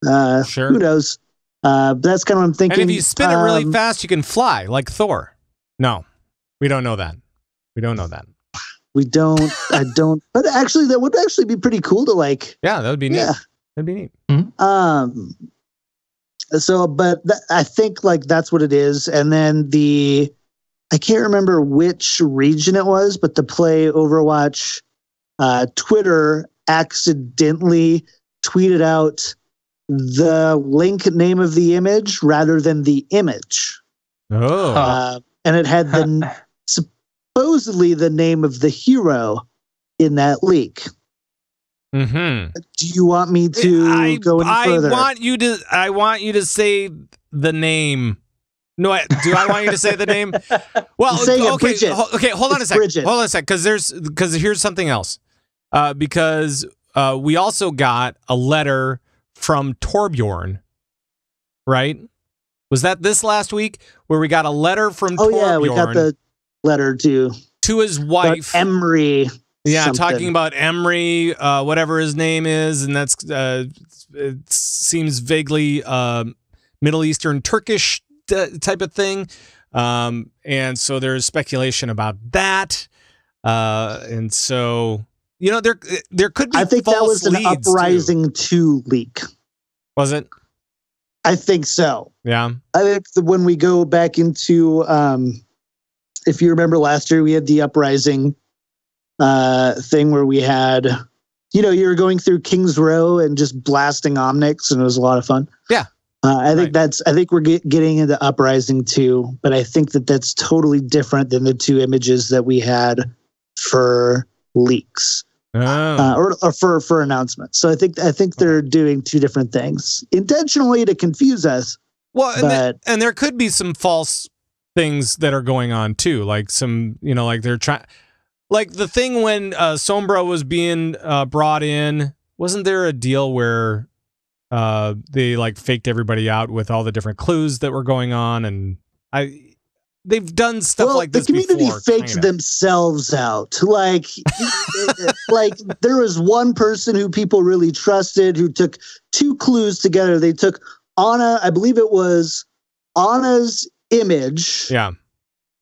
Sure. Who knows? That's kind of what I'm thinking. And if you spin it really fast, you can fly like Thor. No, we don't know that. We don't. I don't. But actually, that would actually be pretty cool to like. Yeah, that would be neat. Yeah. That'd be neat. Mm-hmm. So, but I think like that's what it is. And then I can't remember which region it was, but to play Overwatch, Twitter accidentally tweeted out the link name of the image rather than the image. Oh. And it had supposedly the name of the hero in that leak. Mm-hmm. Do you want me to go any further? I want you to say the name. No, do I want you to say the name? Well, okay. Hold on a sec. Because here's something else. Because we also got a letter from Torbjorn, right? Was that this last week where we got a letter from Torbjorn? Oh yeah, we got the letter to his wife, Emery. Yeah, something. Talking about Emery, whatever his name is, and that's it seems vaguely Middle Eastern Turkish type of thing, and so there's speculation about that, and so there could be. I think that was an Uprising 2 leak. Was it? I think so. Yeah. I think when we go back into, if you remember last year, we had the Uprising thing where we had, you were going through King's Row and just blasting Omnics, and it was a lot of fun. Yeah. I think we're getting into Uprising 2, but I think that's totally different than the 2 images that we had for leaks. Or for announcements. So I think they're doing 2 different things intentionally to confuse us. Well, and there could be some false things that are going on too, like some, like they're trying, like the thing when Sombra was being brought in. Wasn't there a deal where they like faked everybody out with all the different clues that were going on, and they've done stuff like this before. The community faked themselves out. Like, like there was one person who people really trusted who took 2 clues together. They took Anna, I believe it was Anna's image. Yeah.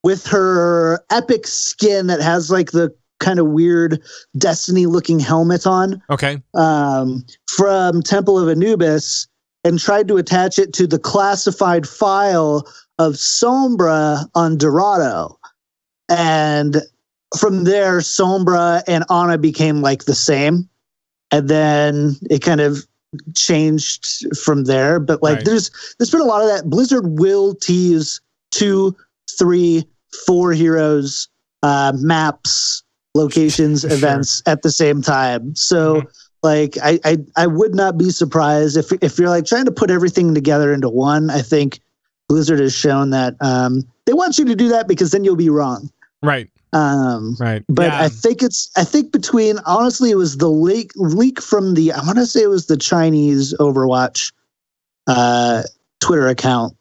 With her epic skin that has like the kind of weird Destiny looking helmet on. Okay. From Temple of Anubis, and tried to attach it to the classified file of Sombra on Dorado. And from there, Sombra and Ana became like the same, and then it kind of changed from there. But like, there's been a lot of that. Blizzard will tease 2, 3, 4 heroes, maps, locations, events at the same time. So like, I would not be surprised if you're like trying to put everything together into one. I think Blizzard has shown that they want you to do that because then you'll be wrong. Right. But yeah. I think between, honestly, it was the leak from I want to say it was the Chinese Overwatch Twitter account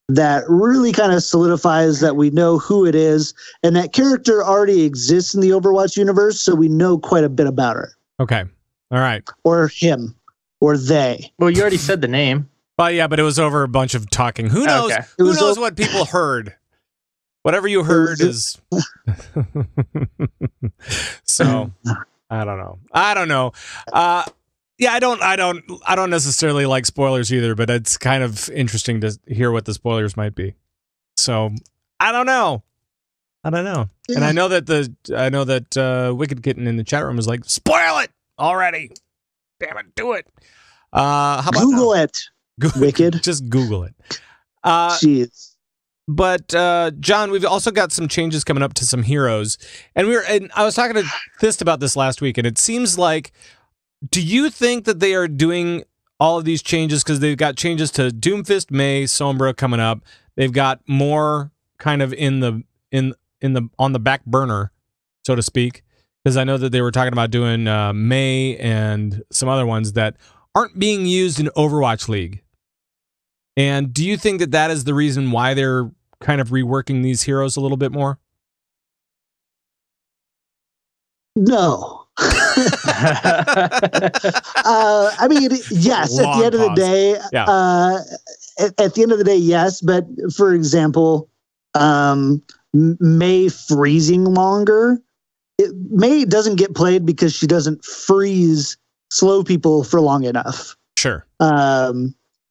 that really kind of solidifies that we know who it is, and that character already exists in the Overwatch universe, so we know quite a bit about her. Okay. All right. Or him. Or they. Well, you already said the name. But yeah, but it was over a bunch of talking. Who knows? Okay. Who knows what people heard? Whatever you heard is. So, I don't know. Yeah, I don't necessarily like spoilers either, but it's kind of interesting to hear what the spoilers might be. So, I don't know. Yeah. And I know that Wicked Kitten in the chat room is like, spoil it already. Damn it, do it. How about Google it? Wicked. Just Google it. Jeez. But John, we've also got some changes coming up to some heroes, and I was talking to Thist about this last week, and it seems like, do you think that they are doing all of these changes because they've got changes to Doomfist, May, Sombra coming up? They've got more kind of on the back burner, so to speak, because I know that they were talking about doing May and some other ones that aren't being used in Overwatch League. And do you think that that is the reason why they're kind of reworking these heroes a little bit more? No. I mean, yes, at the end of the day, at the end of the day, yes. But for example, May freezing longer. May doesn't get played because she doesn't freeze slow people for long enough. Sure.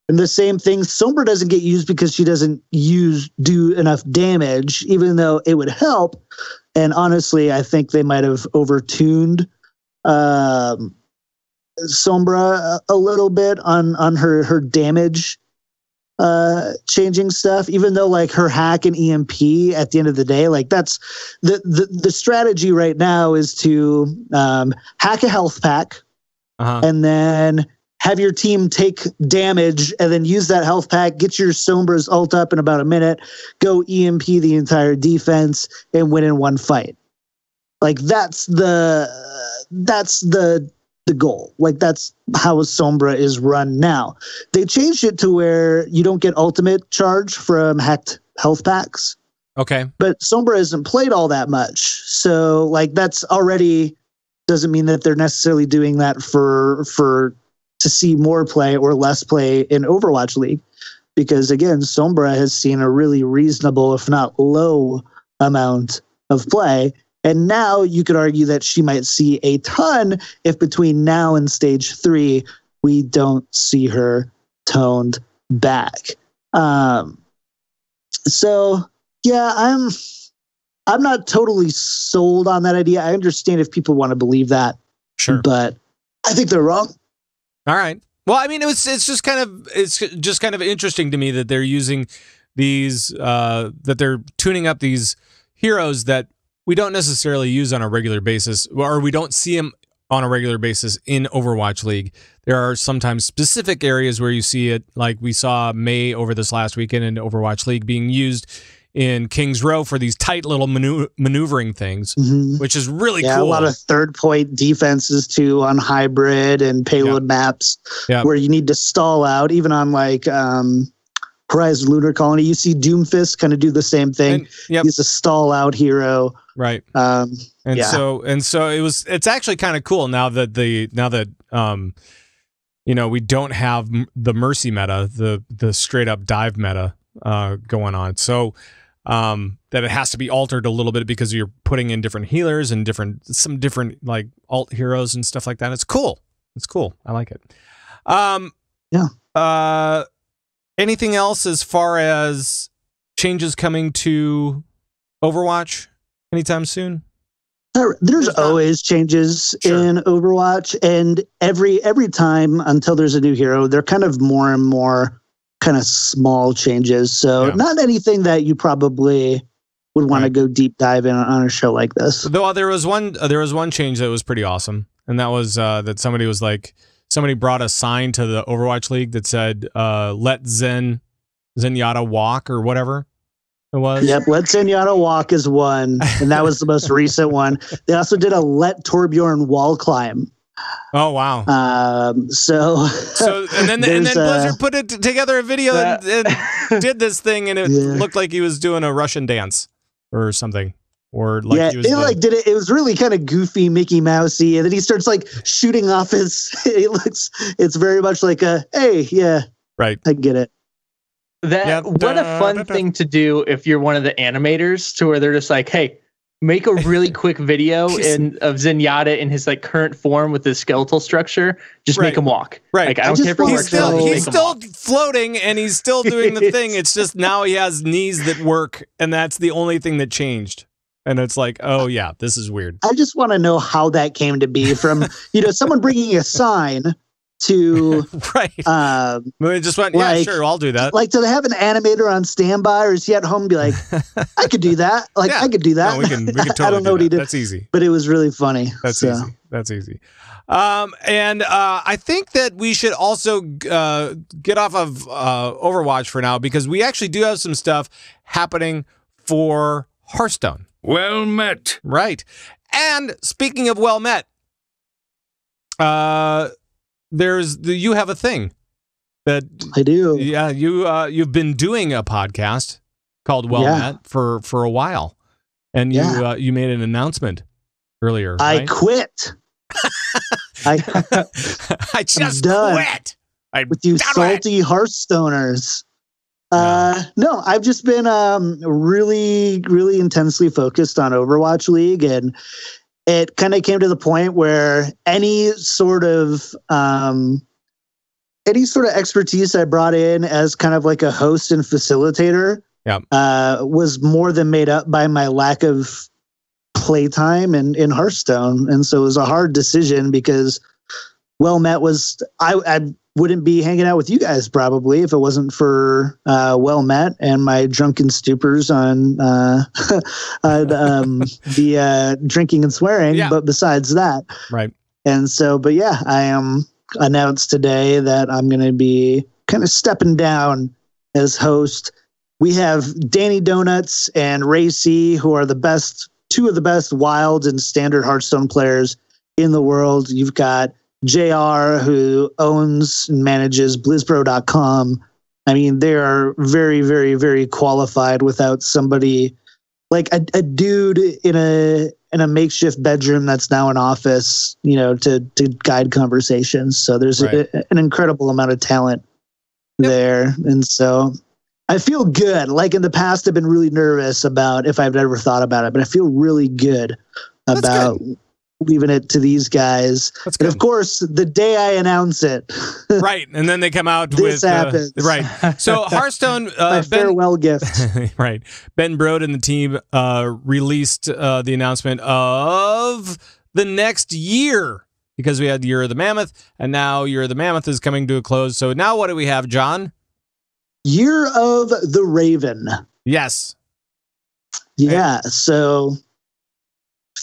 And the same thing, Sombra doesn't get used because she doesn't do enough damage, even though it would help. And honestly, I think they might have overtuned Sombra a little bit on her damage changing stuff, even though like her hack and EMP at the end of the day, like that's the strategy right now is to hack a health pack and then have your team take damage and then use that health pack, get your Sombra's ult up in about a minute, go EMP the entire defense and win in one fight. Like that's the goal. Like that's how Sombra is run now. They changed it to where you don't get ultimate charge from hacked health packs. Okay. But Sombra hasn't played all that much. So like that's already doesn't mean that they're necessarily doing that for to see more play or less play in Overwatch League. Because again, Sombra has seen a really reasonable, if not low amount of play. And now you could argue that she might see a ton if between now and stage 3, we don't see her toned back. So yeah, I'm not totally sold on that idea. I understand if people want to believe that, sure, but I think they're wrong. All right. Well, I mean, it's just kind of interesting to me that they're using these that they're tuning up these heroes that we don't necessarily use on a regular basis, or we don't see them on a regular basis in Overwatch League. There are sometimes specific areas where you see it, like we saw May over this last weekend in Overwatch League being used in King's Row for these tight little maneuvering things, which is really cool. Yeah, a lot of third point defenses too on hybrid and payload maps where you need to stall out, even on like Horizon Lunar Colony. You see Doomfist kind of do the same thing. He's a stall out hero. Right. So it's actually kind of cool now that we don't have the Mercy meta, the straight up dive meta going on. So that it has to be altered a little bit because you're putting in different healers and some different like alt heroes and stuff like that. It's cool. I like it. Anything else as far as changes coming to Overwatch anytime soon? There's always changes in Overwatch, and every time until there's a new hero, they're kind of more and more kind of small changes. So not anything that you probably would want to go deep dive in on a show like this. Though there was one change that was pretty awesome, and that was that somebody brought a sign to the Overwatch League that said "Let Zenyatta walk" or whatever. It was. Yep, Let Zenyatta walk is one, and that was the most recent one. They also did a Let Torbjorn wall climb. Oh wow! So and then Blizzard put it together a video and did this thing, and it looked like he was doing a Russian dance or something, or like he was did it. It was really kind of goofy, Mickey Mousey, and then he starts like shooting off his. It's very much like a right. I get it. What a fun thing to do if you're one of the animators, to where they're just like, hey, make a really quick video of Zenyatta in his like current form with his skeletal structure. Just make him walk. Right. Like, I don't care if he's still floating and he's still doing the thing. It's just now he has knees that work, and that's the only thing that changed. And it's like, oh yeah, this is weird. I just want to know how that came to be from someone bringing a sign to right. We just went, sure, I'll do that. Like, do they have an animator on standby, or is he at home and be like, I could do that? Like, I could do that. No, we can totally I don't know what he did. That's easy. But it was really funny. That's easy. And I think that we should also get off of Overwatch for now, because we actually do have some stuff happening for Hearthstone. Well met. Right. And speaking of well met, you have a thing that I do. Yeah, you've been doing a podcast called Well Met for a while, and you made an announcement earlier. Right? I quit. I just quit. With you salty Hearthstoners. No, I've just been really, really intensely focused on Overwatch League, and it kind of came to the point where any sort of expertise I brought in as kind of like a host and facilitator was more than made up by my lack of playtime in Hearthstone. And so it was a hard decision, because Well Met was, I wouldn't be hanging out with you guys probably if it wasn't for Well Met and my drunken stupors on the drinking and swearing. Yeah. But besides that, right. And so, but yeah, I am announced today that I'm going to be kind of stepping down as host. We have Danny Donuts and Ray C, who are two of the best wild and standard Hearthstone players in the world. You've got JR, who owns and manages BlizzPro.com. I mean, they are very, very, very qualified without somebody like a dude in a makeshift bedroom that's now an office, to guide conversations. So there's an incredible amount of talent there. And so I feel good. Like in the past, I've been really nervous about if I've ever thought about it, but I feel really good about leaving it to these guys. And of course, the day I announce it, right, and then they come out this happens. Right. So Hearthstone, my farewell gift. Right. Ben Brode and the team released the announcement of the next year, because we had Year of the Mammoth, and now Year of the Mammoth is coming to a close. So now what do we have, John? Year of the Raven. Yes. Yeah. So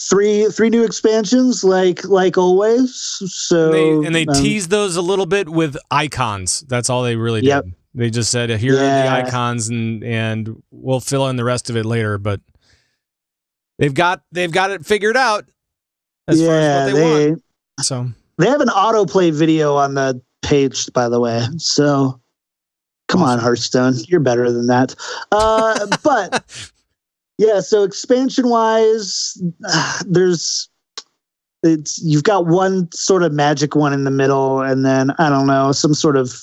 three new expansions, like always. So they teased those a little bit with icons. That's all they really did. Yep. They just said, here are the icons, and we'll fill in the rest of it later. But they've got it figured out as far as what they want. So they have an autoplay video on the page, by the way. So come on, Hearthstone, you're better than that. But yeah, so expansion wise, you've got one sort of magic one in the middle, and then I don't know, some sort of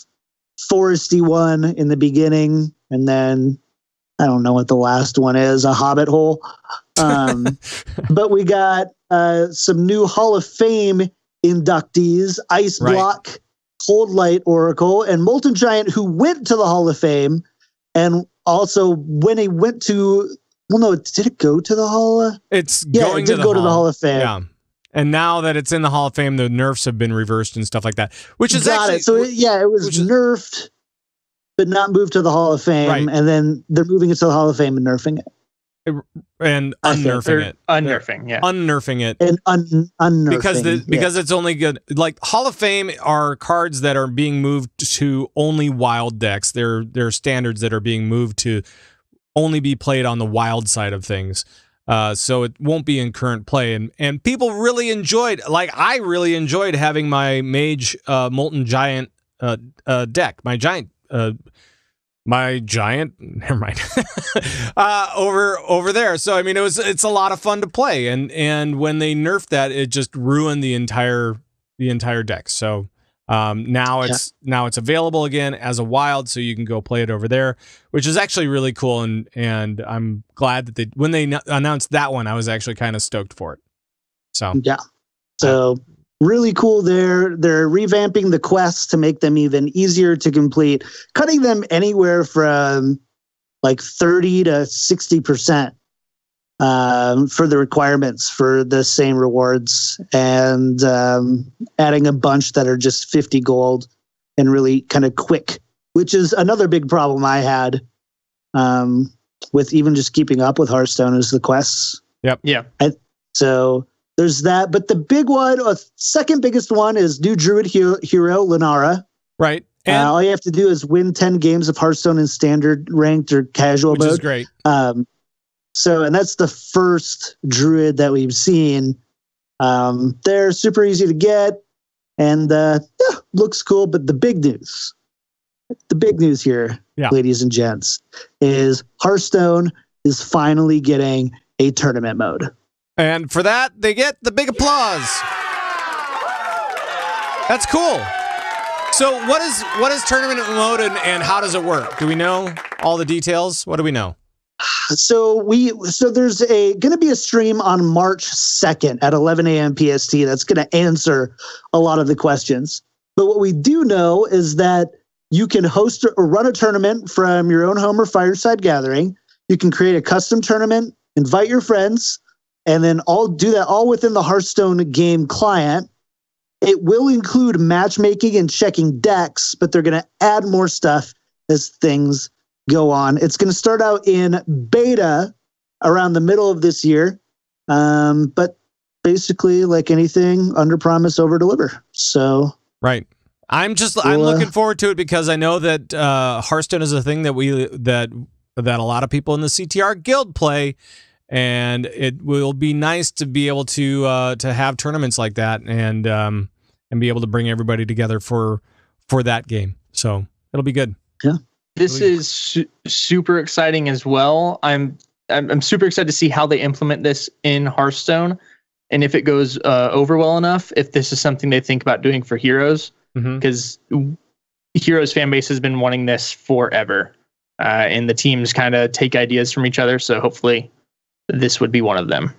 foresty one in the beginning, and then I don't know what the last one is, a hobbit hole. But we got some new Hall of Fame inductees, Ice Block, Cold Light Oracle, and Molten Giant, who went to the Hall of Fame, and also when he went to Well, no, did it go to the Hall of... It did go to the Hall of Fame. Yeah. And now that it's in the Hall of Fame, the nerfs have been reversed and stuff like that, which is actually... So, it was nerfed, but not moved to the Hall of Fame. Right. And then they're moving it to the Hall of Fame and nerfing it. And unnerfing it. Unnerfing, yeah. Unnerfing it. And unnerfing. Because it's only good. Like, Hall of Fame are cards that are being moved to only wild decks. They're standards that are being moved to only be played on the wild side of things. So it won't be in current play. And people really enjoyed, like, I really enjoyed having my Mage Molten Giant deck. My giant, never mind, over there. So I mean, it's a lot of fun to play, and when they nerfed that, it just ruined the entire deck. So now it's available again as a wild, so you can go play it over there, which is actually really cool. And I'm glad that when they announced that one, I was actually kind of stoked for it. So yeah, so. Really cool there. They're revamping the quests to make them even easier to complete, cutting them anywhere from like 30 to 60% for the requirements for the same rewards, and adding a bunch that are just 50 gold and really kind of quick, which is another big problem I had with even just keeping up with Hearthstone is the quests. Yep. Yeah. So there's that, but the big one, second biggest one, is new Druid hero Linara. Right. And all you have to do is win 10 games of Hearthstone in standard, ranked, or casual mode. Which is great. And that's the first Druid that we've seen. They're super easy to get, and looks cool. But the big news here, ladies and gents, is Hearthstone is finally getting a tournament mode. And for that, they get the big applause. That's cool. So what is tournament mode and how does it work? Do we know all the details? What do we know? So there's going to be a stream on March 2nd at 11 a.m. PST that's going to answer a lot of the questions. But what we do know is that you can host or run a tournament from your own home or fireside gathering. You can create a custom tournament, invite your friends, and then do that all within the Hearthstone game client. It will include matchmaking and checking decks, but they're going to add more stuff as things go on. It's going to start out in beta around the middle of this year, but basically, like anything, under promise, over deliver. So right. I'm looking forward to it because I know that Hearthstone is a thing that a lot of people in the CTR guild play. And it will be nice to be able to have tournaments like that and be able to bring everybody together for that game. So it'll be good. Yeah, this is super exciting as well. I'm super excited to see how they implement this in Hearthstone, and if it goes over well enough. If this is something they think about doing for Heroes, because Heroes fan base has been wanting this forever, and the teams kind of take ideas from each other. So hopefully this would be one of them.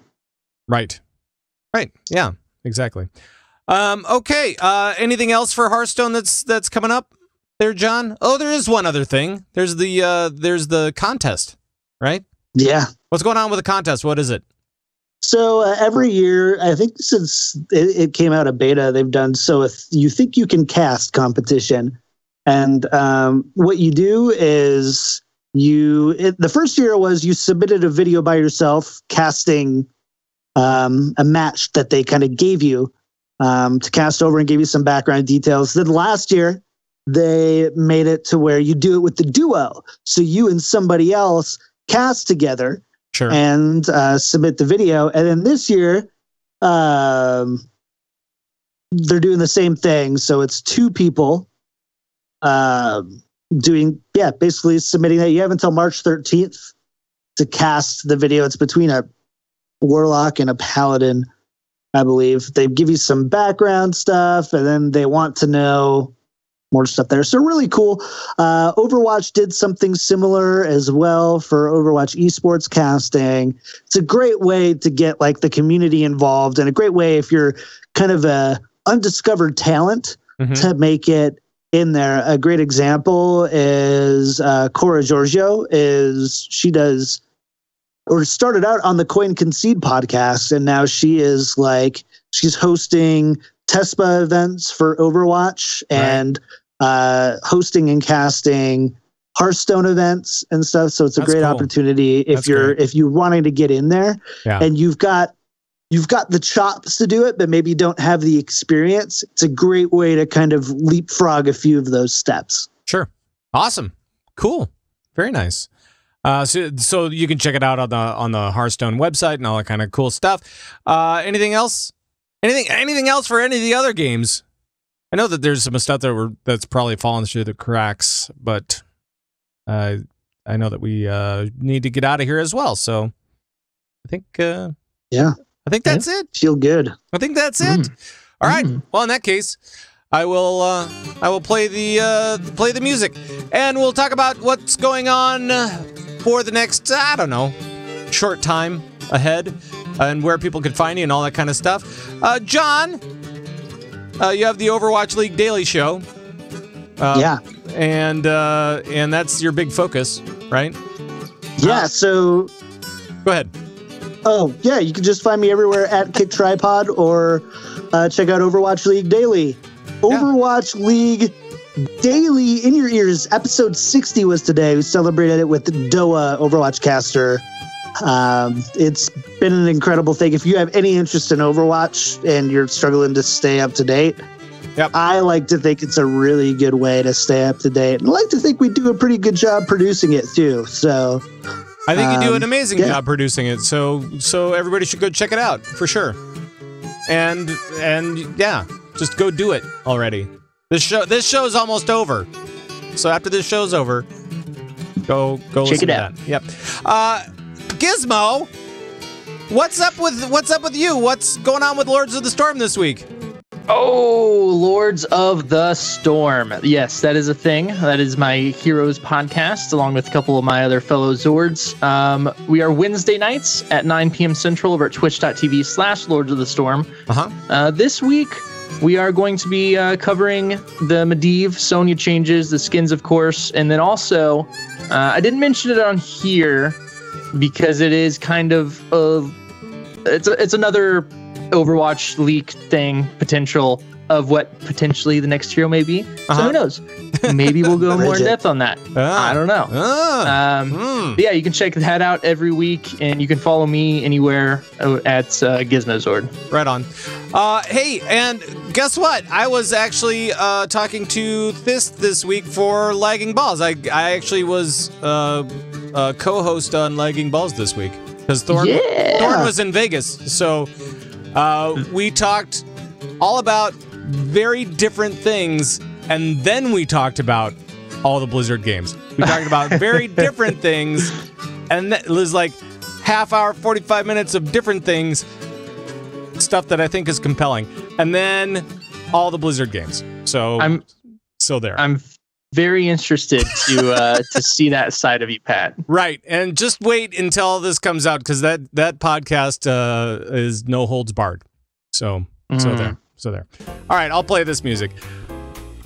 Right. Yeah, exactly. Okay. Anything else for Hearthstone that's coming up there, John? Oh, there is one other thing. There's the contest, right? Yeah. What's going on with the contest? What is it? So every year, I think since it came out of beta, they've done so if you think you can cast competition. And what you do is the first year was you submitted a video by yourself casting a match that they kind of gave you to cast over and gave you some background details. Then last year, they made it to where you do it with the duo. So you and somebody else cast together and submit the video. And then this year, they're doing the same thing. So it's two people basically submitting that. You have until March 13th to cast the video. It's between a warlock and a paladin, I believe. They give you some background stuff, and then they want to know more stuff there. So really cool. Overwatch did something similar as well for Overwatch esports casting. It's a great way to get like the community involved, and a great way if you're kind of a undiscovered talent to make it in there. A great example is Cora Giorgio. She does or started out on the Coin Concede podcast, and now she's hosting TESPA events for Overwatch and hosting and casting Hearthstone events and stuff. So it's a great opportunity if you're wanting to get in there and you've got the chops to do it, but maybe you don't have the experience. It's a great way to kind of leapfrog a few of those steps. Sure. Awesome. Cool. Very nice. So you can check it out on the Hearthstone website and all that kind of cool stuff. Anything else? Anything else for any of the other games? I know that there's some stuff that's probably fallen through the cracks, but I know that we need to get out of here as well. So I think I think that's it. Feel good. I think that's it. All right. Well, in that case, I will play the music, and we'll talk about what's going on for the next short time ahead, and where people can find you and all that kind of stuff. John, you have the Overwatch League Daily show. And that's your big focus, right? Yeah. So go ahead. Oh, yeah, you can just find me everywhere at Kick Tripod, or check out Overwatch League Daily. Overwatch League Daily in your ears. Episode 60 was today. We celebrated it with Doa, Overwatch caster. It's been an incredible thing. If you have any interest in Overwatch and you're struggling to stay up to date, I like to think it's a really good way to stay up to date. And I like to think we do a pretty good job producing it, too. So I think you do an amazing job producing it, so everybody should go check it out for sure. And just go do it already. This show's almost over, so after this show's over, go listen to that. Yep. Gizmo, what's up with you? What's going on with Lords of the Storm this week? Oh, Lords of the Storm. Yes, that is a thing. That is my Heroes podcast, along with a couple of my other fellow Zords. We are Wednesday nights at 9 p.m. Central over at twitch.tv/Lords of the Storm. This week, we are going to be covering the Medivh Sonya changes, the skins, of course, and then also, I didn't mention it on here because it is kind of it's another Overwatch leak thing, potential of what potentially the next hero may be. So who knows? Maybe we'll go more in depth on that. I don't know. Yeah, you can check that out every week, and you can follow me anywhere at GizmoZord. Right on. Hey, and guess what? I was actually talking to this week for Lagging Balls. I actually was a co-host on Lagging Balls this week because Thorn was in Vegas, so. We talked all about very different things, and then we talked about all the Blizzard games. We talked about very different things, and it was like half hour, 45 minutes of different things, stuff that I think is compelling, and then all the Blizzard games. So I'm there. I'm very interested to see that side of you, Pat. Right, and just wait until this comes out, because that podcast is no holds barred. So there. All right, I'll play this music.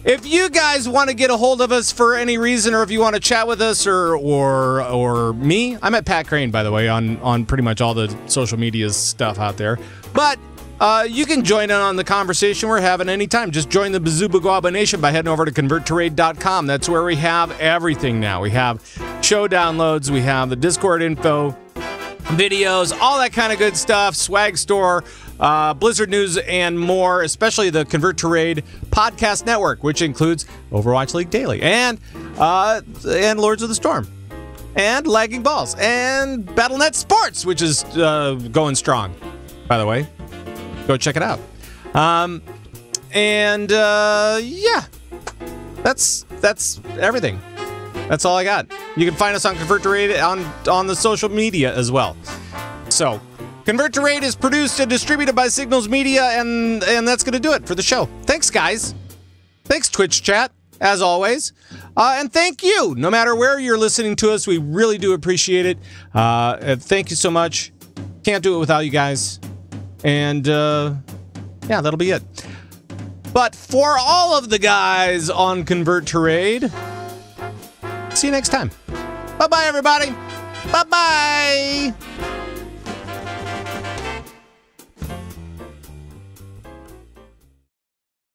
If you guys want to get a hold of us for any reason, or if you want to chat with us or me, I'm at Pat Crane, by the way, on pretty much all the social media stuff out there. But you can join in on the conversation we're having anytime. Just join the Bazooba Nation by heading over to converttoraid.com. That's where we have everything now. We have show downloads, we have the Discord info, videos, all that kind of good stuff, swag store, Blizzard news, and more, especially the Convert to Raid podcast network, which includes Overwatch League Daily and Lords of the Storm and Lagging Balls and Battlenet Sports, which is going strong, by the way. Go check it out. Yeah, that's everything. That's all I got. You can find us on Convert to Raid on the social media as well. So, Convert to Raid is produced and distributed by Signals Media, and that's going to do it for the show. Thanks, guys. Thanks, Twitch chat, as always. And thank you. No matter where you're listening to us, we really do appreciate it. Thank you so much. Can't do it without you guys. And, yeah, that'll be it. But for all of the guys on Convert to Raid, see you next time. Bye-bye, everybody. Bye-bye.